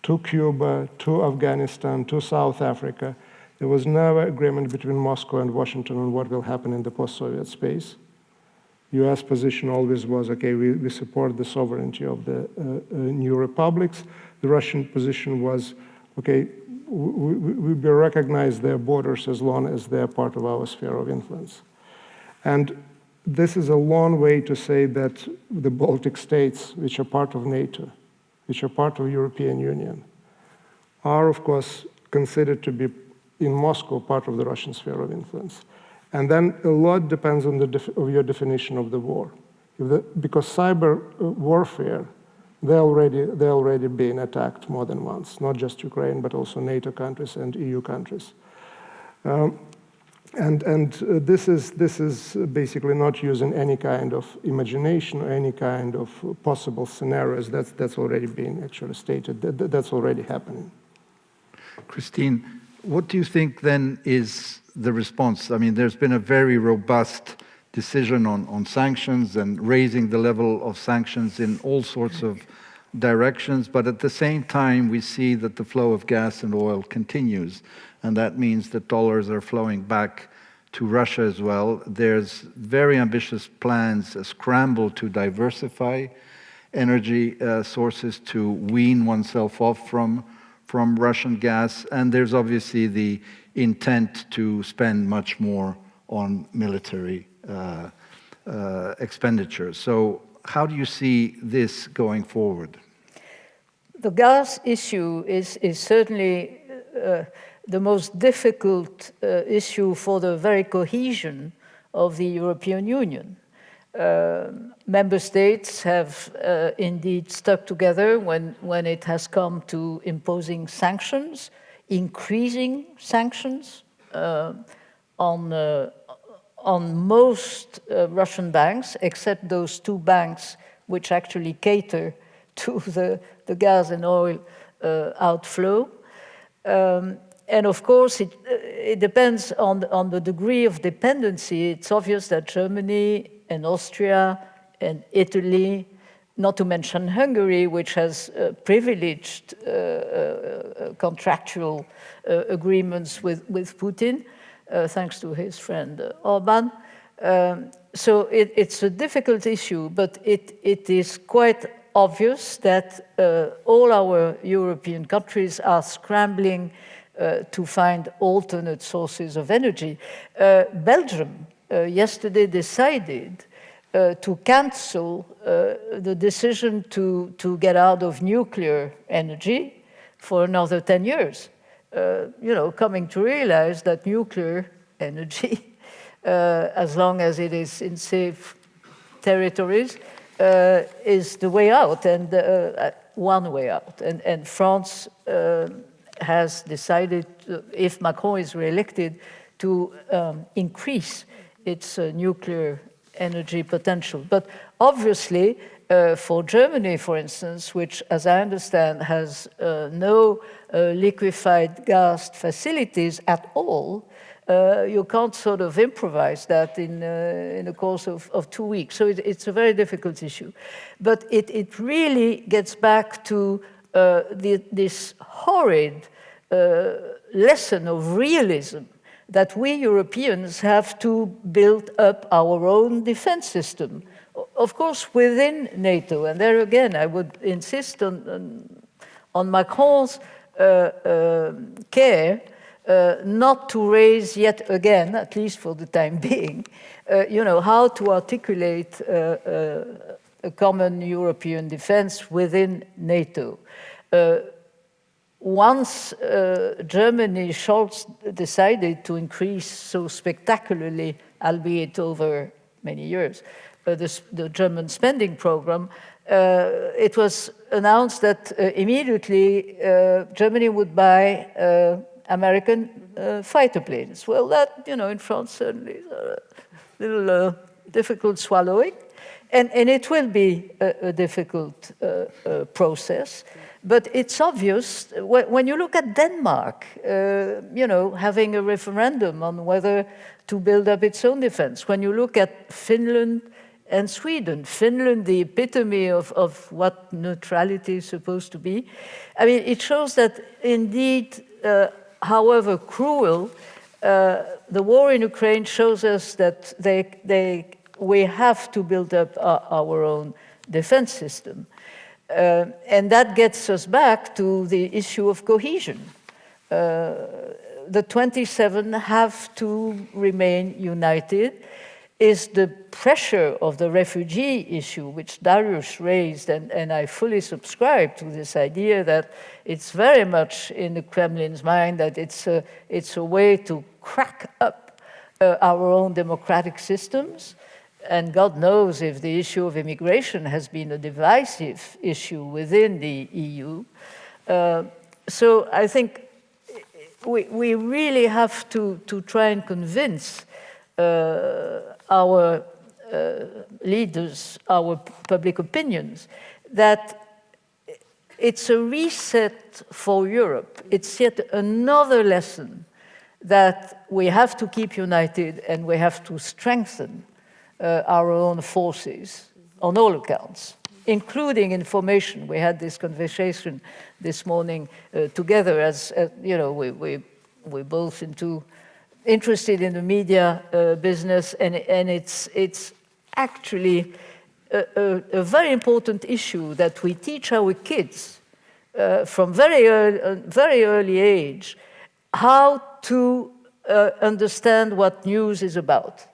to Cuba, to Afghanistan, to South Africa. There was never agreement between Moscow and Washington on what will happen in the post-Soviet space. US position always was, okay, we support the sovereignty of the new republics. The Russian position was, okay, we recognize their borders as long as they're part of our sphere of influence. And this is a long way to say that the Baltic states, which are part of NATO, which are part of European Union, are of course considered to be in Moscow part of the Russian sphere of influence. And then a lot depends on your definition of the war. Because cyber warfare, they're already being attacked more than once, not just Ukraine, but also NATO countries and EU countries. This is basically not using any kind of imagination or any kind of possible scenarios. That's already been actually stated. That's already happening. Christine, what do you think then is the response? I mean, there's been a very robust decision on sanctions and raising the level of sanctions in all sorts of directions, but at the same time we see that the flow of gas and oil continues, and that means that dollars are flowing back to Russia as well. There's very ambitious plans, a scramble to diversify energy sources to wean oneself off from Russian gas, and there's obviously the intent to spend much more on military expenditures. So how do you see this going forward? The gas issue is certainly the most difficult issue for the very cohesion of the European Union. Member states have indeed stuck together when it has come to imposing sanctions, increasing sanctions on most Russian banks, except those two banks which actually cater to the gas and oil outflow. And of course, it depends on the degree of dependency. It's obvious that Germany and Austria and Italy, not to mention Hungary, which has privileged contractual agreements with Putin, thanks to his friend Orban. So it's a difficult issue, but it is quite obvious that all our European countries are scrambling to find alternate sources of energy. Belgium yesterday decided to cancel the decision to get out of nuclear energy for another 10 years. Coming to realize that nuclear energy, as long as it is in safe territories, is the way out, and one way out. And France has decided, if Macron is re-elected, to increase its nuclear energy potential. But obviously, for Germany, for instance, which, as I understand, has no liquefied gas facilities at all, you can't sort of improvise that in the course of 2 weeks. So it's a very difficult issue. But it really gets back to this horrid lesson of realism that we Europeans have to build up our own defense system. Of course, within NATO, and there again, I would insist on Macron's care not to raise yet again, at least for the time being, how to articulate a common European defense within NATO. once Germany, Scholz decided to increase so spectacularly, albeit over many years, the German spending program, it was announced that immediately Germany would buy American fighter planes. Well, that, in France certainly is a little difficult swallowing. And it will be a difficult process. But it's obvious, when you look at Denmark, having a referendum on whether to build up its own defense, when you look at Finland and Sweden, Finland, the epitome of what neutrality is supposed to be, I mean, it shows that indeed, however cruel, the war in Ukraine shows us that we have to build up our own defense system. And that gets us back to the issue of cohesion. The 27 have to remain united. Is the pressure of the refugee issue, which Darius raised, and I fully subscribe to this idea that it's very much in the Kremlin's mind that it's a way to crack up our own democratic systems. And God knows if the issue of immigration has been a divisive issue within the EU. So I think we really have to try and convince our leaders, our public opinions, that it's a reset for Europe. It's yet another lesson that we have to keep united and we have to strengthen our own forces on all accounts, including information. We had this conversation this morning together as we're both interested in the media business, and it's actually a very important issue that we teach our kids from very early age how to understand what news is about.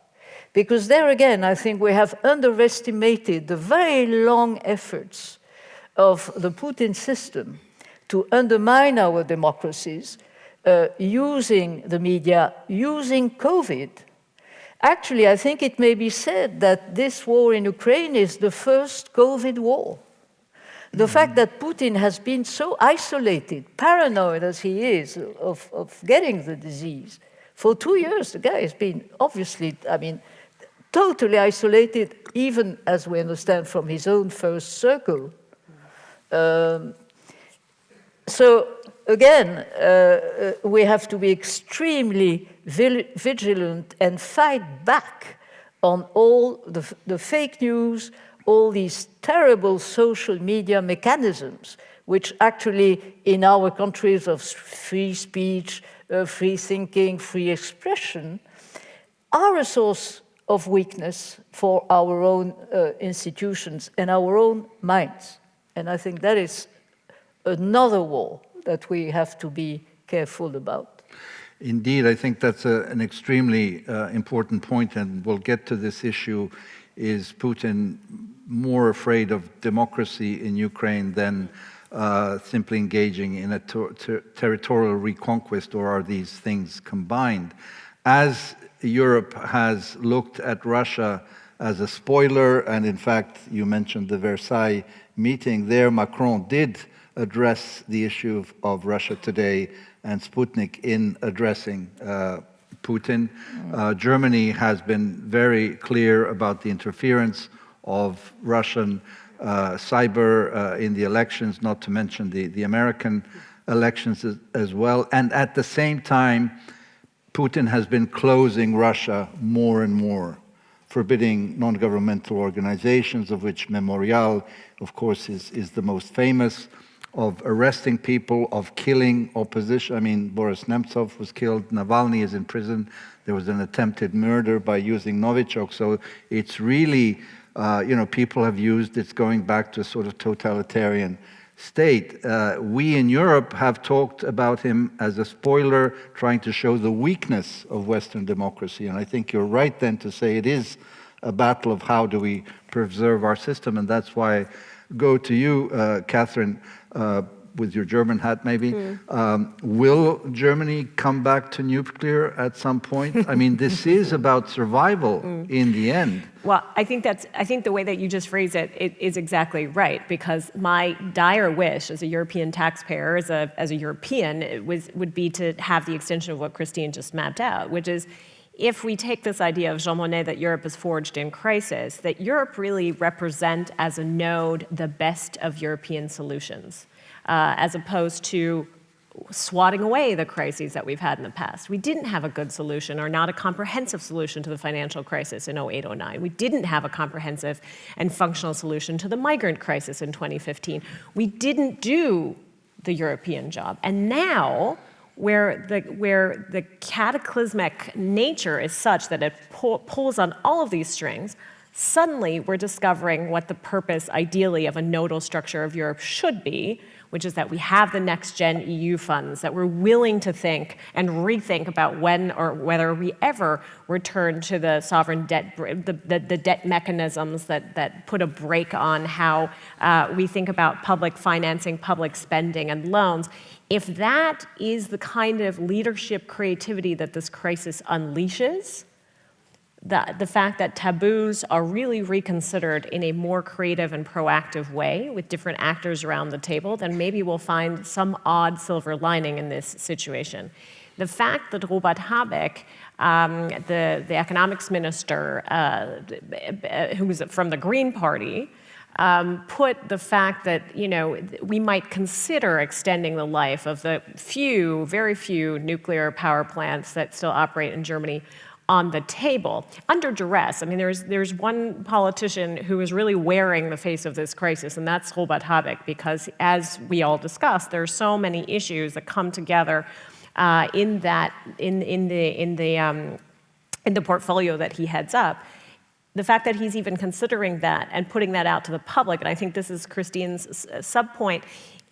Because there again, I think we have underestimated the very long efforts of the Putin system to undermine our democracies, using the media, using COVID. Actually, I think it may be said that this war in Ukraine is the first COVID war. The fact that Putin has been so isolated, paranoid as he is of getting the disease, for 2 years, the guy has been obviously, totally isolated, even as we understand from his own first circle. So again, we have to be extremely vigilant and fight back on all the fake news, all these terrible social media mechanisms, which actually in our countries of free speech, free thinking, free expression, are a source of weakness for our own institutions and our own minds. And I think that is another war that we have to be careful about. Indeed, I think that's an extremely important point, and we'll get to this issue. Is Putin more afraid of democracy in Ukraine than simply engaging in a territorial reconquest, or are these things combined? As Europe has looked at Russia as a spoiler, and in fact, you mentioned the Versailles meeting there, Macron did address the issue of Russia Today and Sputnik in addressing Putin. Germany has been very clear about the interference of Russian cyber in the elections, not to mention the American elections as well. And at the same time, Putin has been closing Russia more and more, forbidding non-governmental organizations, of which Memorial, of course, is the most famous, of arresting people, of killing opposition. Boris Nemtsov was killed, Navalny is in prison, there was an attempted murder by using Novichok. So it's really, people have used, it's going back to a sort of totalitarian state. We in Europe have talked about him as a spoiler, trying to show the weakness of Western democracy. And I think you're right then to say it is a battle of how do we preserve our system. And that's why I go to you, Catherine. with your German hat maybe, will Germany come back to nuclear at some point? I mean, this is about survival in the end. Well, I think the way that you just phrased it is exactly right, because my dire wish as a European taxpayer, as a European, would be to have the extension of what Christine just mapped out, which is, if we take this idea of Jean Monnet that Europe is forged in crisis, that Europe really represent as a node the best of European solutions, as opposed to swatting away the crises that we've had in the past. We didn't have a good solution, or not a comprehensive solution, to the financial crisis in 08-09. We didn't have a comprehensive and functional solution to the migrant crisis in 2015. We didn't do the European job. And now, where the cataclysmic nature is such that it pulls on all of these strings, suddenly we're discovering what the purpose, ideally, of a nodal structure of Europe should be, which is that we have the next-gen EU funds, that we're willing to think and rethink about when or whether we ever return to the sovereign debt, the debt mechanisms that put a brake on how we think about public financing, public spending, and loans. If that is the kind of leadership creativity that this crisis unleashes, the fact that taboos are really reconsidered in a more creative and proactive way with different actors around the table, then maybe we'll find some odd silver lining in this situation. The fact that Robert Habeck, the economics minister, who was from the Green Party, put the fact that, we might consider extending the life of the very few nuclear power plants that still operate in Germany on the table, under duress. I mean, there's one politician who is really wearing the face of this crisis, and that's Robert Habeck, because as we all discussed, there are so many issues that come together in the portfolio that he heads up. The fact that he's even considering that and putting that out to the public, and I think this is Christine's sub-point,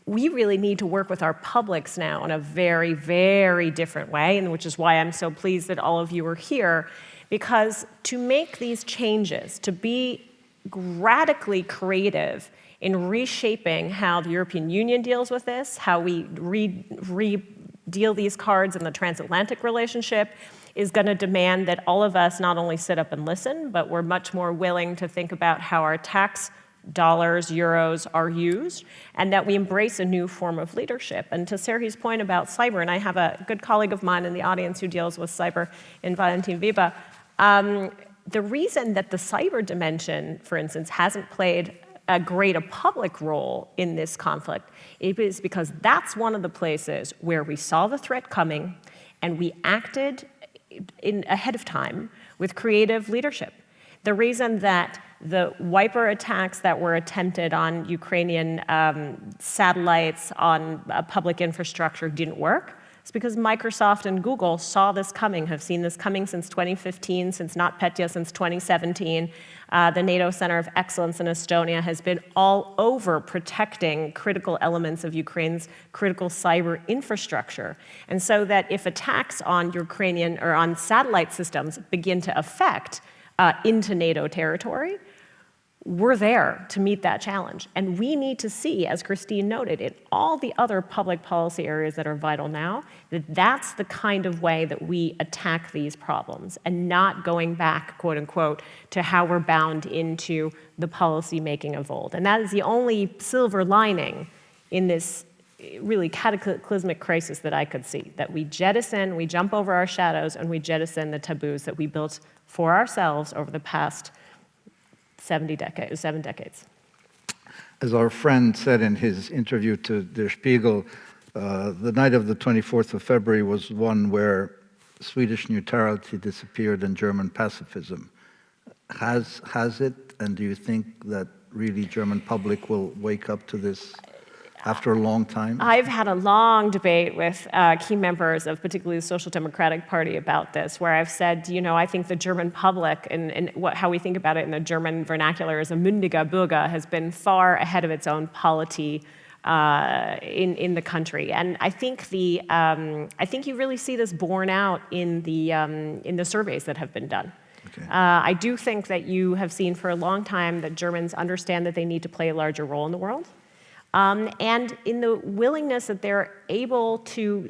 we really need to work with our publics now in a very, very different way, and which is why I'm so pleased that all of you are here, because to make these changes, to be radically creative in reshaping how the European Union deals with this, how we deal these cards in the transatlantic relationship, is going to demand that all of us not only sit up and listen, but we're much more willing to think about how our tax dollars, euros are used, and that we embrace a new form of leadership. And to Serhi's point about cyber, and I have a good colleague of mine in the audience who deals with cyber, in Valentin Weber, the reason that the cyber dimension, for instance, hasn't played a public role in this conflict is because that's one of the places where we saw the threat coming and we acted ahead of time with creative leadership. The reason that the wiper attacks that were attempted on Ukrainian satellites, on public infrastructure didn't work is because Microsoft and Google saw this coming, have seen this coming since 2015, since NotPetya, since 2017. The NATO Center of Excellence in Estonia has been all over protecting critical elements of Ukraine's critical cyber infrastructure. And so that if attacks on Ukrainian or on satellite systems begin to affect into NATO territory, we're there to meet that challenge. And we need to see, as Christine noted, in all the other public policy areas that are vital now, that that's the kind of way that we attack these problems, and not going back, quote unquote, to how we're bound into the policy making of old. And that is the only silver lining in this really cataclysmic crisis that I could see, that we jump over our shadows, and we jettison the taboos that we built for ourselves over the past 7 decades. As our friend said in his interview to Der Spiegel, the night of the 24th of February was one where Swedish neutrality disappeared and German pacifism. Has it, and do you think that really German public will wake up to this after a long time? I've had a long debate with key members of particularly the Social Democratic Party about this, where I've said, I think the German public and how we think about it in the German vernacular as a mündiger Bürger has been far ahead of its own polity in the country. And I think you really see this borne out in the surveys that have been done. Okay. I do think that you have seen for a long time that Germans understand that they need to play a larger role in the world. and in the willingness that they're able to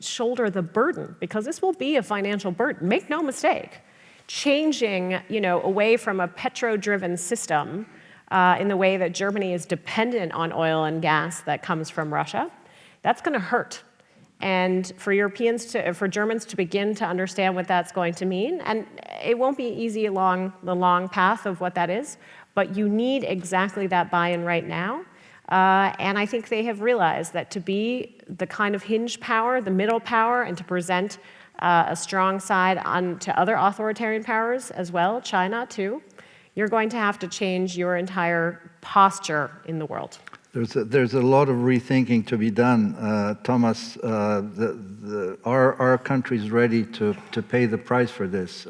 shoulder the burden, because this will be a financial burden, make no mistake. Changing, away from a petro-driven system in the way that Germany is dependent on oil and gas that comes from Russia, that's going to hurt. And for for Germans to begin to understand what that's going to mean, and it won't be easy along the long path of what that is, but you need exactly that buy-in right now. And I think they have realized that to be the kind of hinge power, the middle power, and to present a strong side to other authoritarian powers as well, China too, you're going to have to change your entire posture in the world. There's a lot of rethinking to be done, Thomas. Our country's ready to pay the price for this.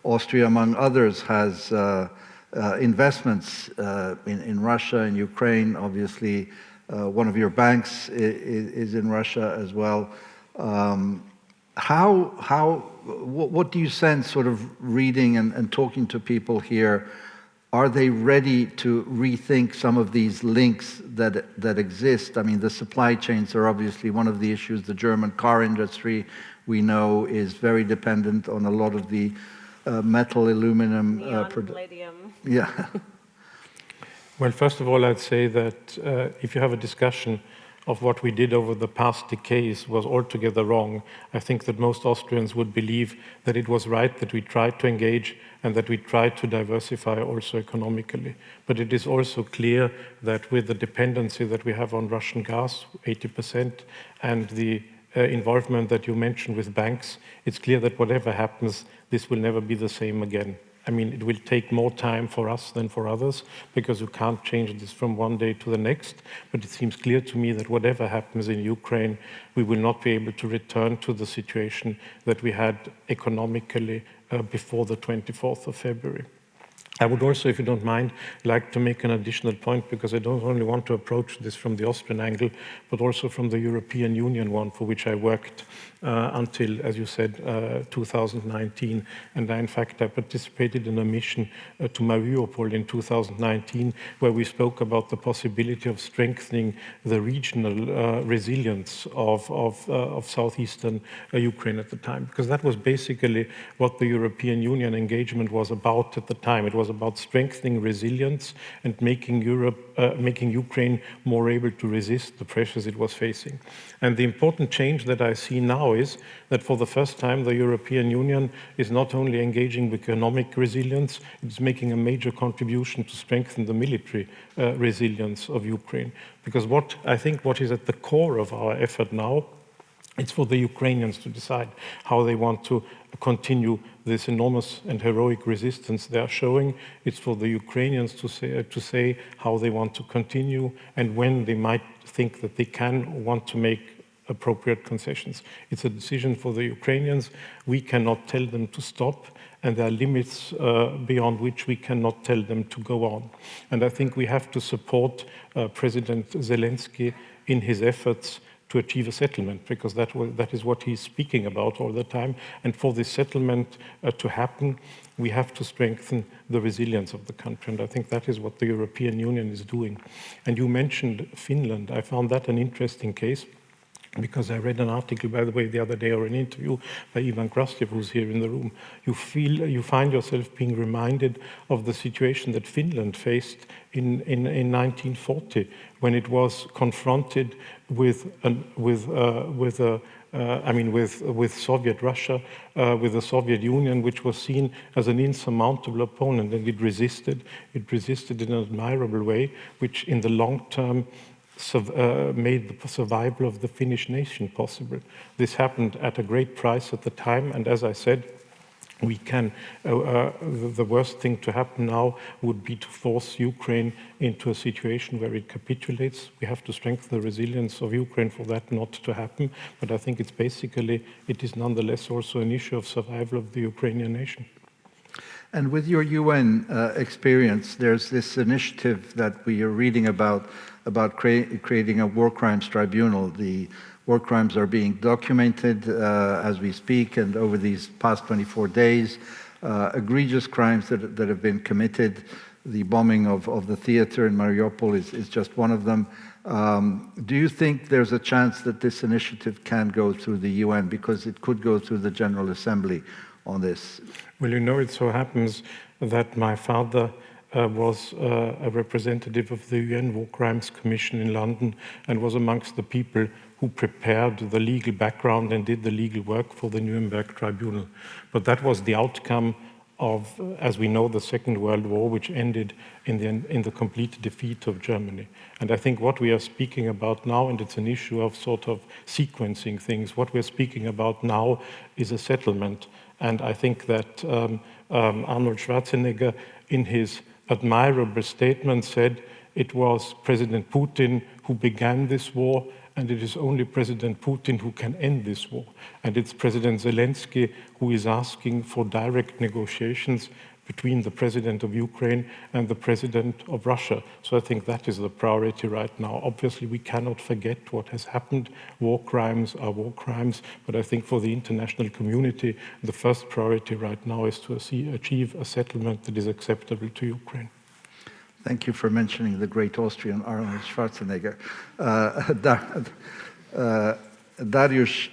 Austria, among others, has investments in Russia and Ukraine. Obviously, one of your banks is in Russia as well. What do you sense, sort of reading and talking to people here? Are they ready to rethink some of these links that exist? I mean, the supply chains are obviously one of the issues. The German car industry, we know, is very dependent on a lot of the metal, aluminum, palladium. Yeah. Well, first of all, I'd say that if you have a discussion of what we did over the past decades was altogether wrong, I think that most Austrians would believe that it was right that we tried to engage and that we tried to diversify also economically. But it is also clear that with the dependency that we have on Russian gas, 80%, and the involvement that you mentioned with banks, it's clear that whatever happens, this will never be the same again. I mean, it will take more time for us than for others because you can't change this from one day to the next. But it seems clear to me that whatever happens in Ukraine, we will not be able to return to the situation that we had economically before the 24th of February. I would also, if you don't mind, like to make an additional point, because I don't only want to approach this from the Austrian angle, but also from the European Union one, for which I worked until, as you said, 2019. And in fact, I participated in a mission to Mariupol in 2019, where we spoke about the possibility of strengthening the regional resilience of southeastern Ukraine at the time, because that was basically what the European Union engagement was about at the time. It was about strengthening resilience and making Ukraine more able to resist the pressures it was facing. And the important change that I see now is that for the first time, the European Union is not only engaging with economic resilience, it's making a major contribution to strengthen the military resilience of Ukraine. Because I think what is at the core of our effort now, it's for the Ukrainians to decide how they want to continue this enormous and heroic resistance they are showing. It's for the Ukrainians to say how they want to continue and when they might think that they can want to make appropriate concessions. It's a decision for the Ukrainians. We cannot tell them to stop, and there are limits beyond which we cannot tell them to go on. And I think we have to support President Zelensky in his efforts to achieve a settlement, because that is what he's speaking about all the time. And for this settlement to happen, we have to strengthen the resilience of the country. And I think that is what the European Union is doing. And you mentioned Finland. I found that an interesting case, because I read an article, by the way, the other day, or an interview by Ivan Krastev, who's here in the room. You find yourself being reminded of the situation that Finland faced in 1940, when it was confronted with Soviet Russia, with the Soviet Union, which was seen as an insurmountable opponent, and it resisted. It resisted in an admirable way, which in the long term made the survival of the Finnish nation possible. This happened at a great price at the time, and as I said, the worst thing to happen now would be to force Ukraine into a situation where it capitulates. We have to strengthen the resilience of Ukraine for that not to happen, but I think it is nonetheless also an issue of survival of the Ukrainian nation. And with your UN experience, there's this initiative that we are reading about creating a war crimes tribunal. The war crimes are being documented as we speak, and over these past 24 days, egregious crimes that have been committed. the bombing of the theater in Mariupol is just one of them. Do you think there's a chance that this initiative can go through the UN, because it could go through the General Assembly on this? Well, you know, it so happens that my father was a representative of the UN War Crimes Commission in London and was amongst the people who prepared the legal background and did the legal work for the Nuremberg Tribunal. But that was the outcome of, as we know, the Second World War, which ended in the complete defeat of Germany. And I think what we are speaking about now, and it's an issue of sort of sequencing things, what we're speaking about now is a settlement. And I think that Arnold Schwarzenegger, in his admirable statement, said it was President Putin who began this war, and it is only President Putin who can end this war. And it's President Zelensky who is asking for direct negotiations between the president of Ukraine and the president of Russia. So I think that is the priority right now. Obviously, we cannot forget what has happened. War crimes are war crimes, but I think for the international community, the first priority right now is to achieve a settlement that is acceptable to Ukraine. Thank you for mentioning the great Austrian Arnold Schwarzenegger. Dariusz,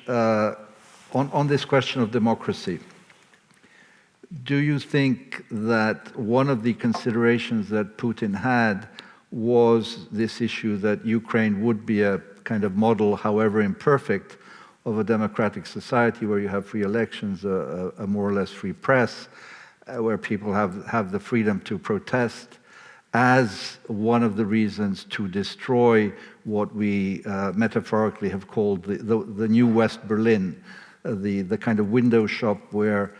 on this question of democracy, do you think that one of the considerations that Putin had was this issue that Ukraine would be a kind of model, however imperfect, of a democratic society where you have free elections, a more or less free press, where people have the freedom to protest, as one of the reasons to destroy what we metaphorically have called the new West Berlin, the kind of window shop where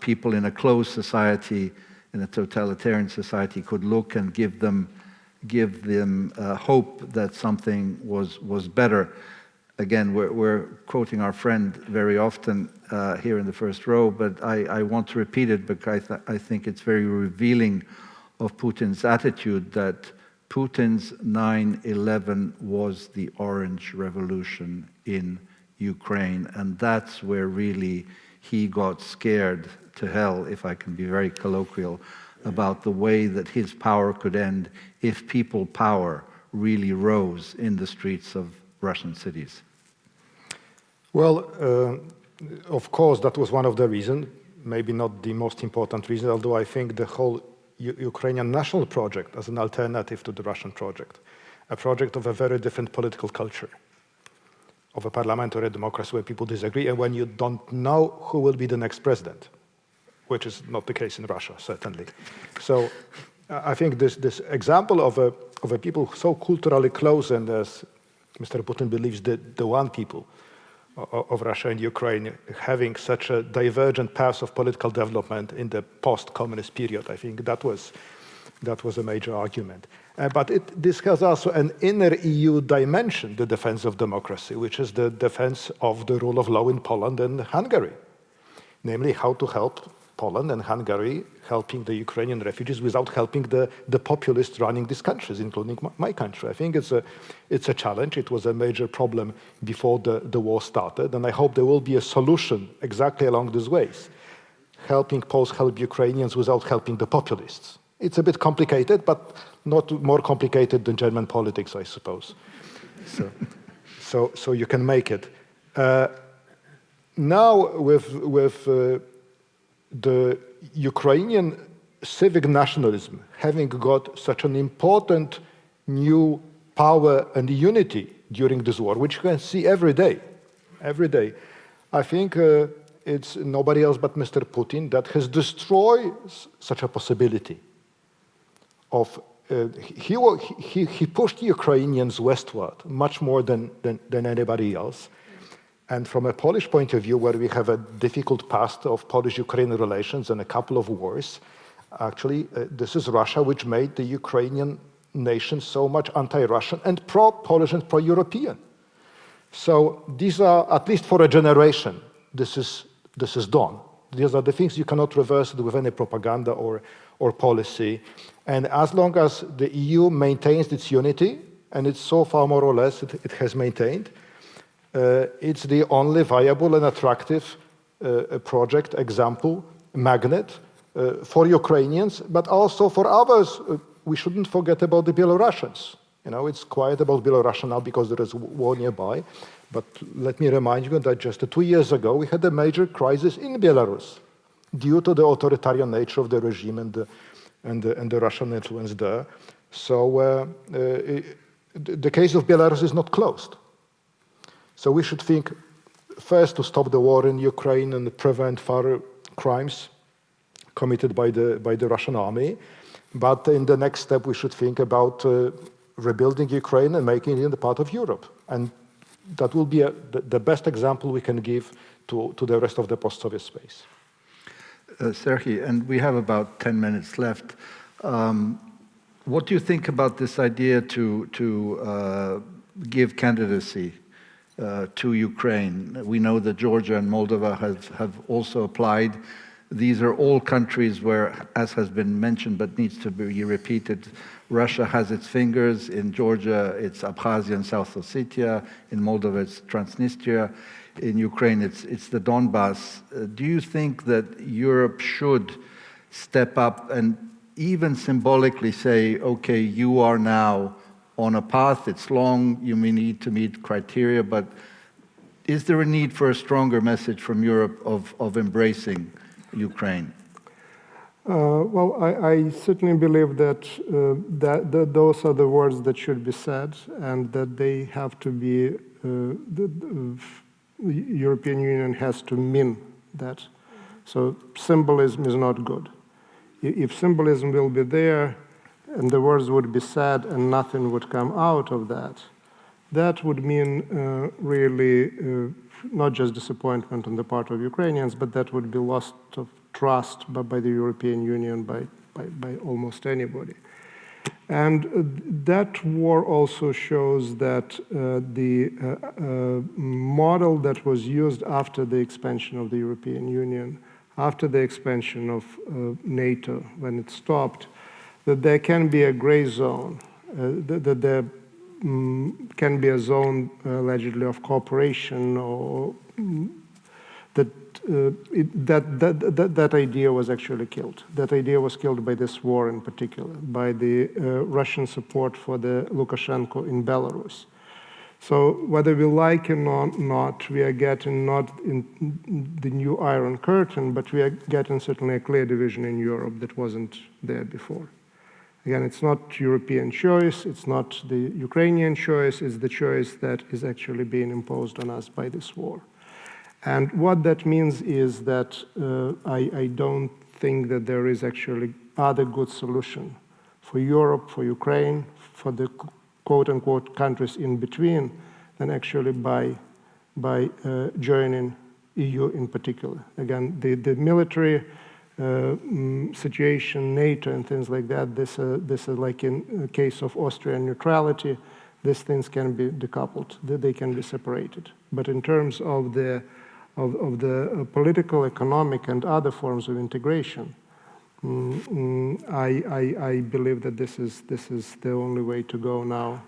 people in a closed society, in a totalitarian society, could look and give them hope that something was better. Again, we're quoting our friend very often here in the first row, but I want to repeat it because I think it's very revealing of Putin's attitude, that Putin's 9/11 was the Orange Revolution in Ukraine, and that's where really he got scared to hell, if I can be very colloquial, about the way that his power could end if people power really rose in the streets of Russian cities. Well, of course, that was one of the reasons, maybe not the most important reason, although I think the whole Ukrainian national project as an alternative to the Russian project, a project of a very different political culture, of a parliamentary democracy where people disagree and when you don't know who will be the next president, which is not the case in Russia, certainly. So I think this example of a people so culturally close, and as Mr. Putin believes, the one people of Russia and Ukraine having such a divergent path of political development in the post-communist period, I think that was a major argument. But this has also an inner EU dimension, the defense of democracy, which is the defense of the rule of law in Poland and Hungary, namely how to help Poland and Hungary helping the Ukrainian refugees without helping the populists running these countries, including my country. I think it's a challenge. It was a major problem before the war started, and I hope there will be a solution exactly along these ways. Helping Poles help Ukrainians without helping the populists. It's a bit complicated, but not more complicated than German politics, I suppose. So you can make it. Now with the Ukrainian civic nationalism having got such an important new power and unity during this war, which you can see every day, I think it's nobody else but Mr. Putin that has destroyed such a possibility of he pushed the Ukrainians westward much more than anybody else. And from a Polish point of view, where we have a difficult past of Polish-Ukrainian relations and a couple of wars, actually, this is Russia which made the Ukrainian nation so much anti-Russian and pro-Polish and pro-European. So these are, at least for a generation, this is done. These are the things you cannot reverse with any propaganda or policy. And as long as the EU maintains its unity, and it's so far more or less it has maintained, it's the only viable and attractive project, example, magnet for Ukrainians, but also for others. We shouldn't forget about the Belarusians. You know, it's quiet about Belarus now because there is war nearby. But let me remind you that just 2 years ago, we had a major crisis in Belarus due to the authoritarian nature of the regime and the Russian influence there. So the case of Belarus is not closed. So we should think first to stop the war in Ukraine and prevent further crimes committed by the Russian army. But in the next step, we should think about rebuilding Ukraine and making it a part of Europe. And that will be the best example we can give to the rest of the post-Soviet space. Sergei, and we have about 10 minutes left. What do you think about this idea to give candidacy to Ukraine? We know that Georgia and Moldova have also applied. These are all countries where, as has been mentioned but needs to be repeated, Russia has its fingers. In Georgia, it's Abkhazia and South Ossetia. In Moldova, it's Transnistria. In Ukraine, it's the Donbass. Do you think that Europe should step up and even symbolically say, okay, you are now on a path, it's long, you may need to meet criteria, but is there a need for a stronger message from Europe of embracing Ukraine? Well, I certainly believe that, that those are the words that should be said, and that they have to be, the European Union has to mean that. So symbolism is not good. If symbolism will be there, and the words would be said and nothing would come out of that, that would mean really not just disappointment on the part of Ukrainians, but that would be loss of trust by the European Union, by almost anybody. And that war also shows that the model that was used after the expansion of the European Union, after the expansion of NATO, when it stopped, that there can be a gray zone, that there can be a zone allegedly of cooperation, or that idea was actually killed. That idea was killed by this war in particular, by the Russian support for the Lukashenko in Belarus. So whether we like it or not, we are getting not in the new Iron Curtain, but we are getting certainly a clear division in Europe that wasn't there before. Again, it's not European choice, it's not the Ukrainian choice, it's the choice that is actually being imposed on us by this war. And what that means is that I don't think that there is actually other good solution for Europe, for Ukraine, for the quote-unquote countries in between, than actually by joining EU in particular. Again, the military situation, NATO and things like that, this is like in the case of Austrian neutrality, these things can be decoupled, they can be separated. But in terms of the political, economic, and other forms of integration, I believe that this is the only way to go now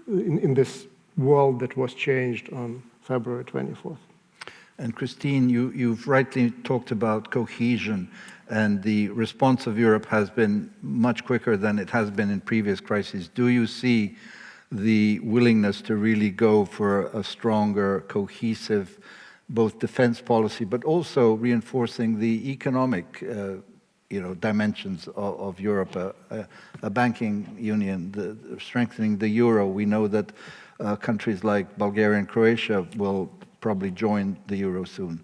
in this world that was changed on February 24th. And Christine, you've rightly talked about cohesion, and the response of Europe has been much quicker than it has been in previous crises. Do you see the willingness to really go for a stronger, cohesive, both defense policy, but also reinforcing the economic dimensions of Europe, a banking union, strengthening the euro? We know that countries like Bulgaria and Croatia will probably join the euro soon.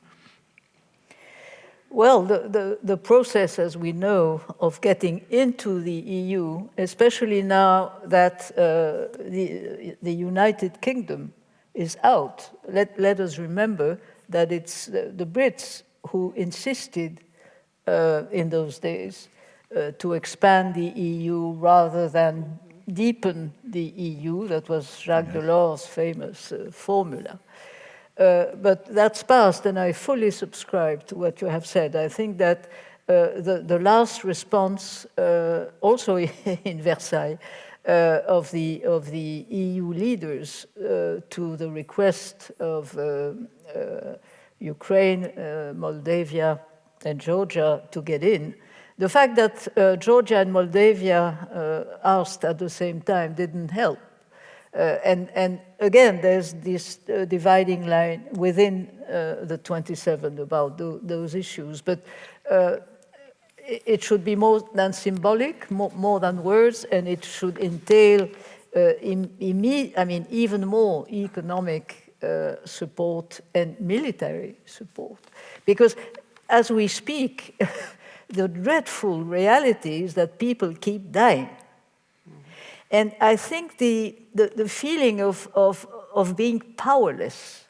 Well, the process, as we know, of getting into the EU, especially now that the United Kingdom is out, let us remember that it's the Brits who insisted in those days to expand the EU rather than deepen the EU. That was Jacques Delors' famous formula. But that's past, and I fully subscribe to what you have said. I think that the last response, also in Versailles, of the EU leaders to the request of Ukraine, Moldavia, and Georgia to get in, The fact that Georgia and Moldavia asked at the same time didn't help. And again, there's this dividing line within the 27 about those issues. But it should be more than symbolic, more than words, and it should entail even more economic support and military support. Because as we speak, the dreadful reality is that people keep dying. And I think the feeling of being powerless,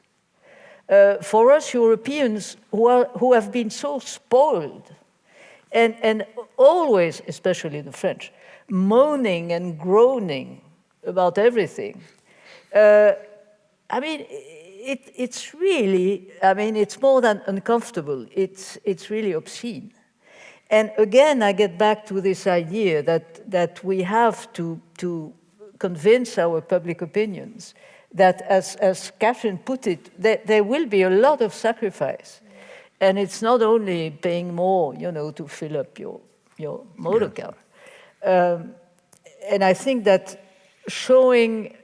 for us Europeans who have been so spoiled, and always, especially the French, moaning and groaning about everything, it's really, it's more than uncomfortable, it's really obscene. And again, I get back to this idea that we have to convince our public opinions that, as Catherine put it, there will be a lot of sacrifice. And it's not only paying more, to fill up your motor car. And I think that showing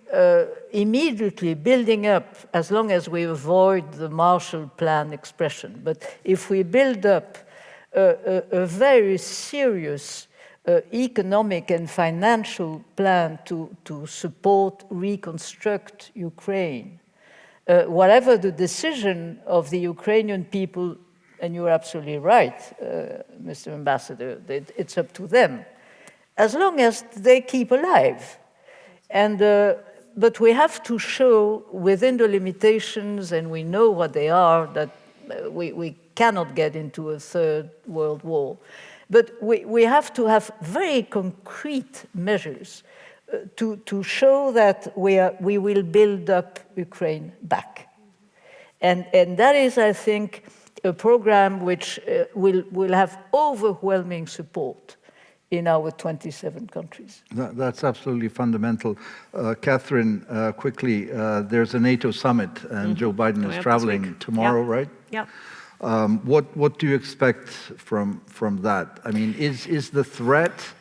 immediately building up, as long as we avoid the Marshall Plan expression, but if we build up a very serious economic and financial plan to support, reconstruct Ukraine, whatever the decision of the Ukrainian people, and you're absolutely right, Mr. Ambassador, it's up to them, as long as they keep alive. And but we have to show within the limitations, and we know what they are, that we cannot get into a third world war. But we have to have very concrete measures to show that we will build up Ukraine back. And that is, I think, a program which will have overwhelming support in our 27 countries. That's absolutely fundamental. Catherine, quickly, there's a NATO summit, and Joe Biden is traveling tomorrow, right? Yep. What do you expect from that? I mean, is the threat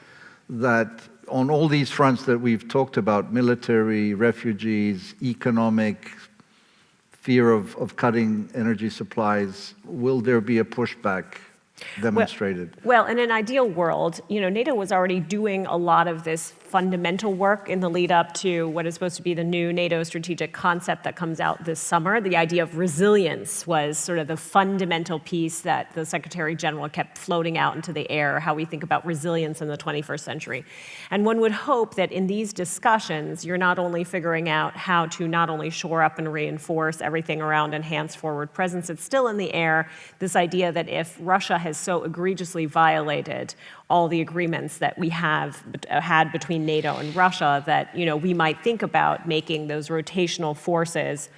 that on all these fronts that we've talked about, military, refugees, economic, fear of cutting energy supplies, will there be a pushback demonstrated? Well, in an ideal world, NATO was already doing a lot of this fundamental work in the lead up to what is supposed to be the new NATO strategic concept that comes out this summer. The idea of resilience was sort of the fundamental piece that the Secretary General kept floating out into the air, how we think about resilience in the 21st century. And one would hope that in these discussions, you're not only figuring out how to not only shore up and reinforce everything around enhanced forward presence, it's still in the air, this idea that if Russia has so egregiously violated all the agreements that we have had between NATO and Russia, that we might think about making those rotational forces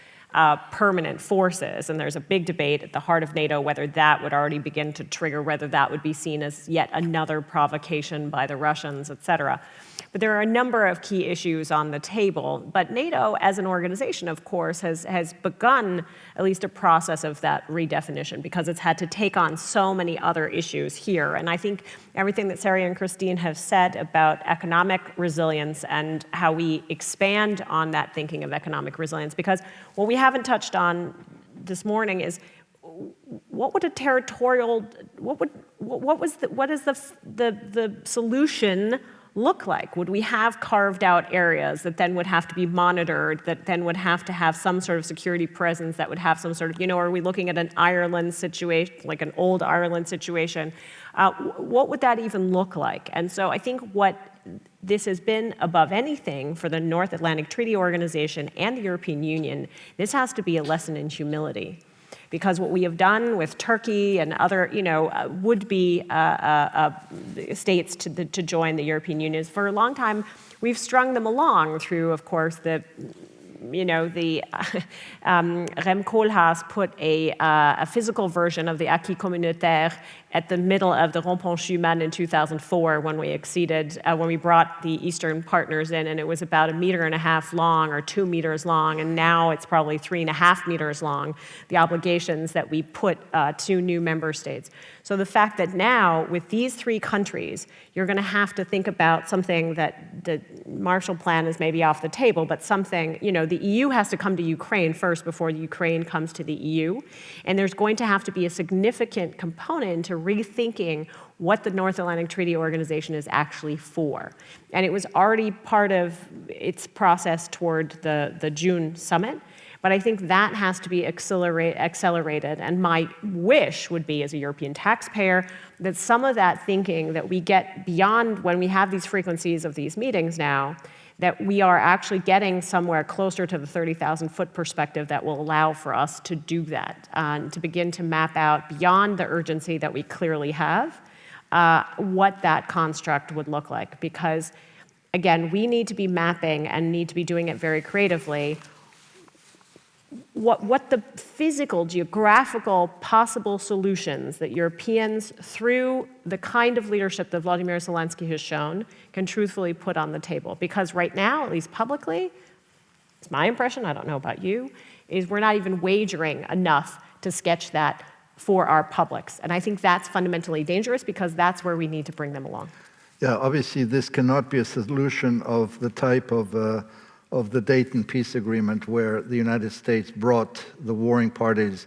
permanent forces. And there's a big debate at the heart of NATO whether that would already begin to trigger, whether that would be seen as yet another provocation by the Russians, et cetera. But there are a number of key issues on the table. But NATO, as an organization, of course, has begun at least a process of that redefinition because it's had to take on so many other issues here. And I think everything that Sarah and Christine have said about economic resilience and how we expand on that thinking of economic resilience, because what we haven't touched on this morning is what would a territorial, what is the solution look like? Would we have carved out areas that then would have to be monitored, that then would have to have some sort of security presence, that would have some sort of, are we looking at an Ireland situation, like an old Ireland situation? What would that even look like? And so I think what this has been above anything for the North Atlantic Treaty Organization and the European Union, this has to be a lesson in humility. Because what we have done with Turkey and other, would-be states to join the European Union is for a long time, we've strung them along through, of course, the you know, the Rem Koolhaas put a physical version of the acquis communautaire at the middle of the Rond-Point Schuman in 2004 when we when we brought the Eastern partners in, and it was about 1.5 meters long or 2 meters long, and now it's probably 3.5 meters long, the obligations that we put to new member states. So the fact that now, with these 3 countries, you're going to have to think about something that the Marshall Plan is maybe off the table, but something, you know, the EU has to come to Ukraine first before Ukraine comes to the EU, and there's going to have to be a significant component to rethinking what the North Atlantic Treaty Organization is actually for. And it was already part of its process toward the June summit, but I think that has to be accelerated. And my wish would be, as a European taxpayer, that some of that thinking that we get beyond when we have these frequencies of these meetings now, that we are actually getting somewhere closer to the 30,000-foot perspective that will allow for us to do that, to begin to map out beyond the urgency that we clearly have, what that construct would look like. Because, again, we need to be mapping and need to be doing it very creatively what the physical, geographical possible solutions that Europeans, through the kind of leadership that Vladimir Zelensky has shown, can truthfully put on the table. Because right now, at least publicly, it's my impression, I don't know about you, is we're not even wagering enough to sketch that for our publics. And I think that's fundamentally dangerous because that's where we need to bring them along. Yeah, obviously this cannot be a solution of the type of the Dayton Peace Agreement, where the United States brought the warring parties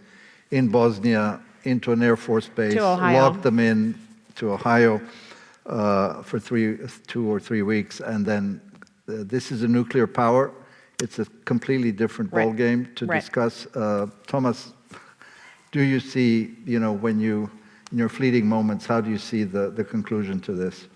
in Bosnia into an Air Force base, locked them in to Ohio for 2 or 3 weeks, and then this is a nuclear power. It's a completely different ballgame to discuss. Thomas, do you see, you know, when you, in your fleeting moments, how do you see the conclusion to this?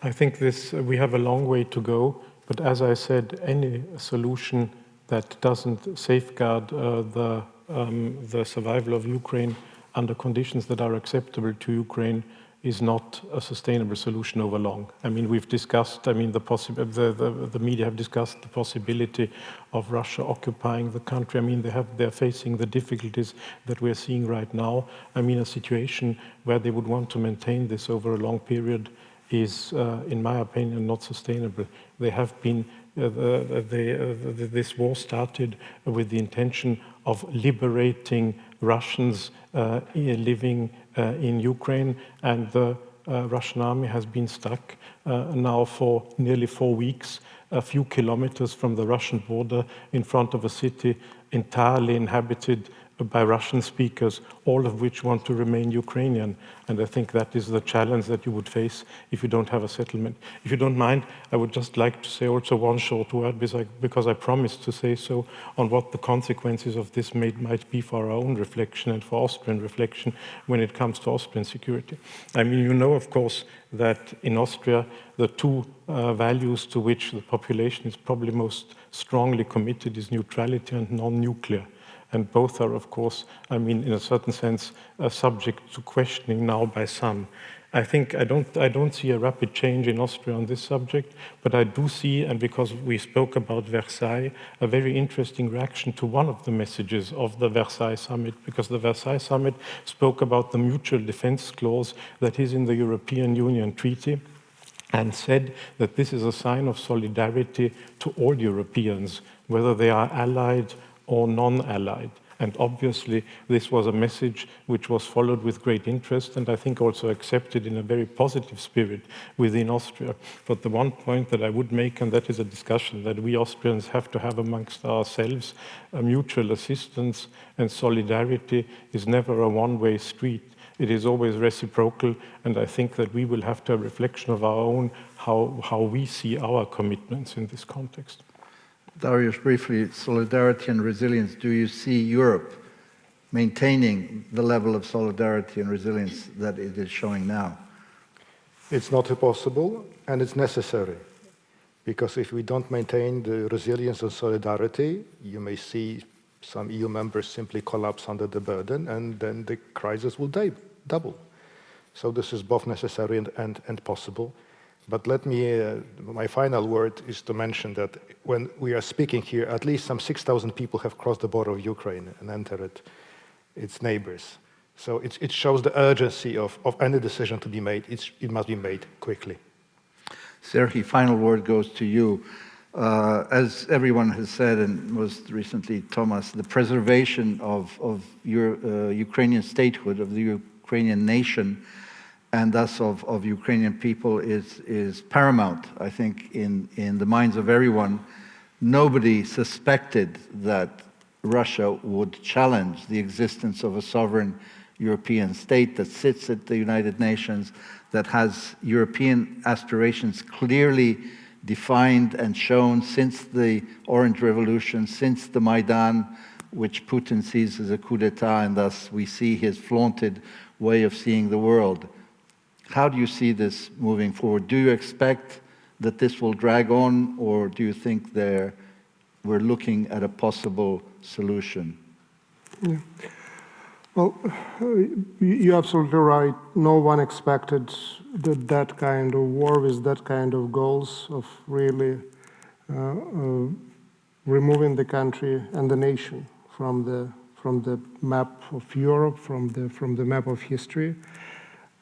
I think we have a long way to go. But as I said, any solution that doesn't safeguard the survival of Ukraine under conditions that are acceptable to Ukraine is not a sustainable solution over long. I mean, we've discussed, I mean, the media have discussed the possibility of Russia occupying the country. I mean, they're facing the difficulties that we're seeing right now. I mean, a situation where they would want to maintain this over a long period is, in my opinion, not sustainable. They have been, this war started with the intention of liberating Russians living in Ukraine, and the Russian army has been stuck now for nearly 4 weeks, a few kilometers from the Russian border, in front of a city entirely inhabited by Russian speakers, all of which want to remain Ukrainian. And I think that is the challenge that you would face if you don't have a settlement. If you don't mind, I would just like to say also one short word, because I promised to say so, on what the consequences of this might be for our own reflection and for Austrian reflection when it comes to Austrian security. I mean, you know, of course, that in Austria, the 2 values to which the population is probably most strongly committed is neutrality and non-nuclear. And both are, of course, I mean, in a certain sense, subject to questioning now by some. I think I don't see a rapid change in Austria on this subject, but I do see, and because we spoke about Versailles, a very interesting reaction to one of the messages of the Versailles summit, because the Versailles summit spoke about the mutual defense clause that is in the European Union Treaty, and said that this is a sign of solidarity to all Europeans, whether they are allied or non-allied. And obviously, this was a message which was followed with great interest, and I think also accepted in a very positive spirit within Austria. But the one point that I would make, and that is a discussion that we Austrians have to have amongst ourselves, mutual assistance and solidarity is never a one-way street. It is always reciprocal, and I think that we will have to have a reflection of our own, how we see our commitments in this context. Darius, briefly, solidarity and resilience. Do you see Europe maintaining the level of solidarity and resilience that it is showing now? It's not possible, and it's necessary. Because if we don't maintain the resilience and solidarity, you may see some EU members simply collapse under the burden, and then the crisis will double. So this is both necessary and possible. But let me, my final word is to mention that when we are speaking here, at least some 6,000 people have crossed the border of Ukraine and entered its neighbors. So it shows the urgency of any decision to be made. It must be made quickly. Serhii, final word goes to you. As everyone has said, and most recently Thomas, the preservation of your Ukrainian statehood, of the Ukrainian nation, and thus of Ukrainian people is paramount, I think, in the minds of everyone. Nobody suspected that Russia would challenge the existence of a sovereign European state that sits at the United Nations, that has European aspirations clearly defined and shown since the Orange Revolution, since the Maidan, which Putin sees as a coup d'etat, and thus we see his flaunted way of seeing the world. How do you see this moving forward? Do you expect that this will drag on, or do you think we're looking at a possible solution? Yeah. Well, you're absolutely right. No one expected that kind of war with that kind of goals of really removing the country and the nation from the map of Europe, from the map of history.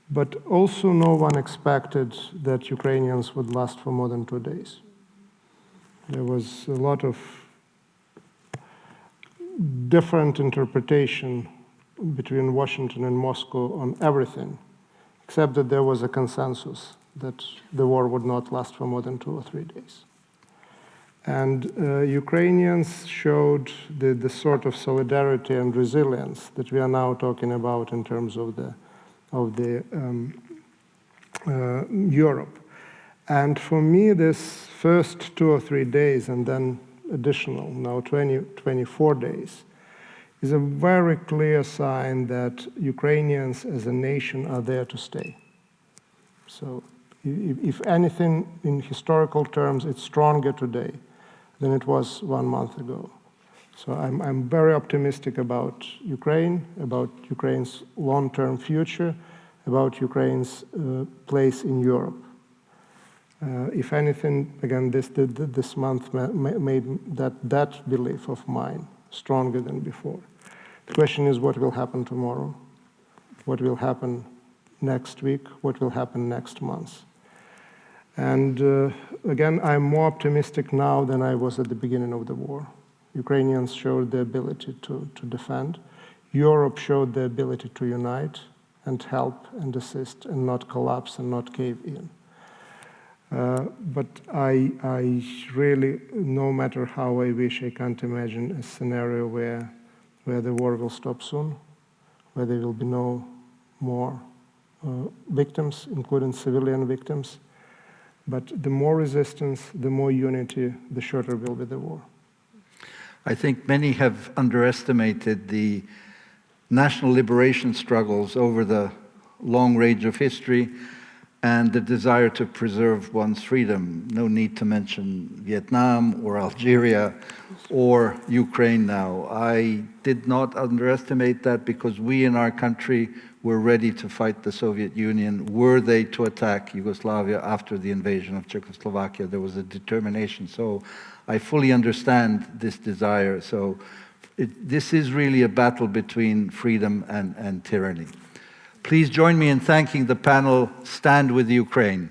But also no one expected that Ukrainians would last for more than 2 days. There was a lot of different interpretation between Washington and Moscow on everything, except that there was a consensus that the war would not last for more than 2 or 3 days. And Ukrainians showed the sort of solidarity and resilience that we are now talking about in terms of Europe. And for me, this first 2 or 3 days and then additional, now 24 days, is a very clear sign that Ukrainians as a nation are there to stay. So if anything, in historical terms, it's stronger today than it was 1 month ago. So I'm very optimistic about Ukraine's long-term future, about Ukraine's place in Europe. If anything, again, this month made that belief of mine stronger than before. The question is what will happen tomorrow, what will happen next week, what will happen next month. And again, I'm more optimistic now than I was at the beginning of the war. Ukrainians showed the ability to defend. Europe showed the ability to unite and help and assist and not collapse and not cave in. But I really, no matter how I wish, I can't imagine a scenario where the war will stop soon, where there will be no more victims, including civilian victims. But the more resistance, the more unity, the shorter will be the war. I think many have underestimated the national liberation struggles over the long range of history and the desire to preserve one's freedom. No need to mention Vietnam or Algeria or Ukraine now. I did not underestimate that because we in our country were ready to fight the Soviet Union. Were they to attack Yugoslavia after the invasion of Czechoslovakia, there was a determination. So I fully understand this desire. So this is really a battle between freedom and tyranny. Please join me in thanking the panel, Stand with Ukraine.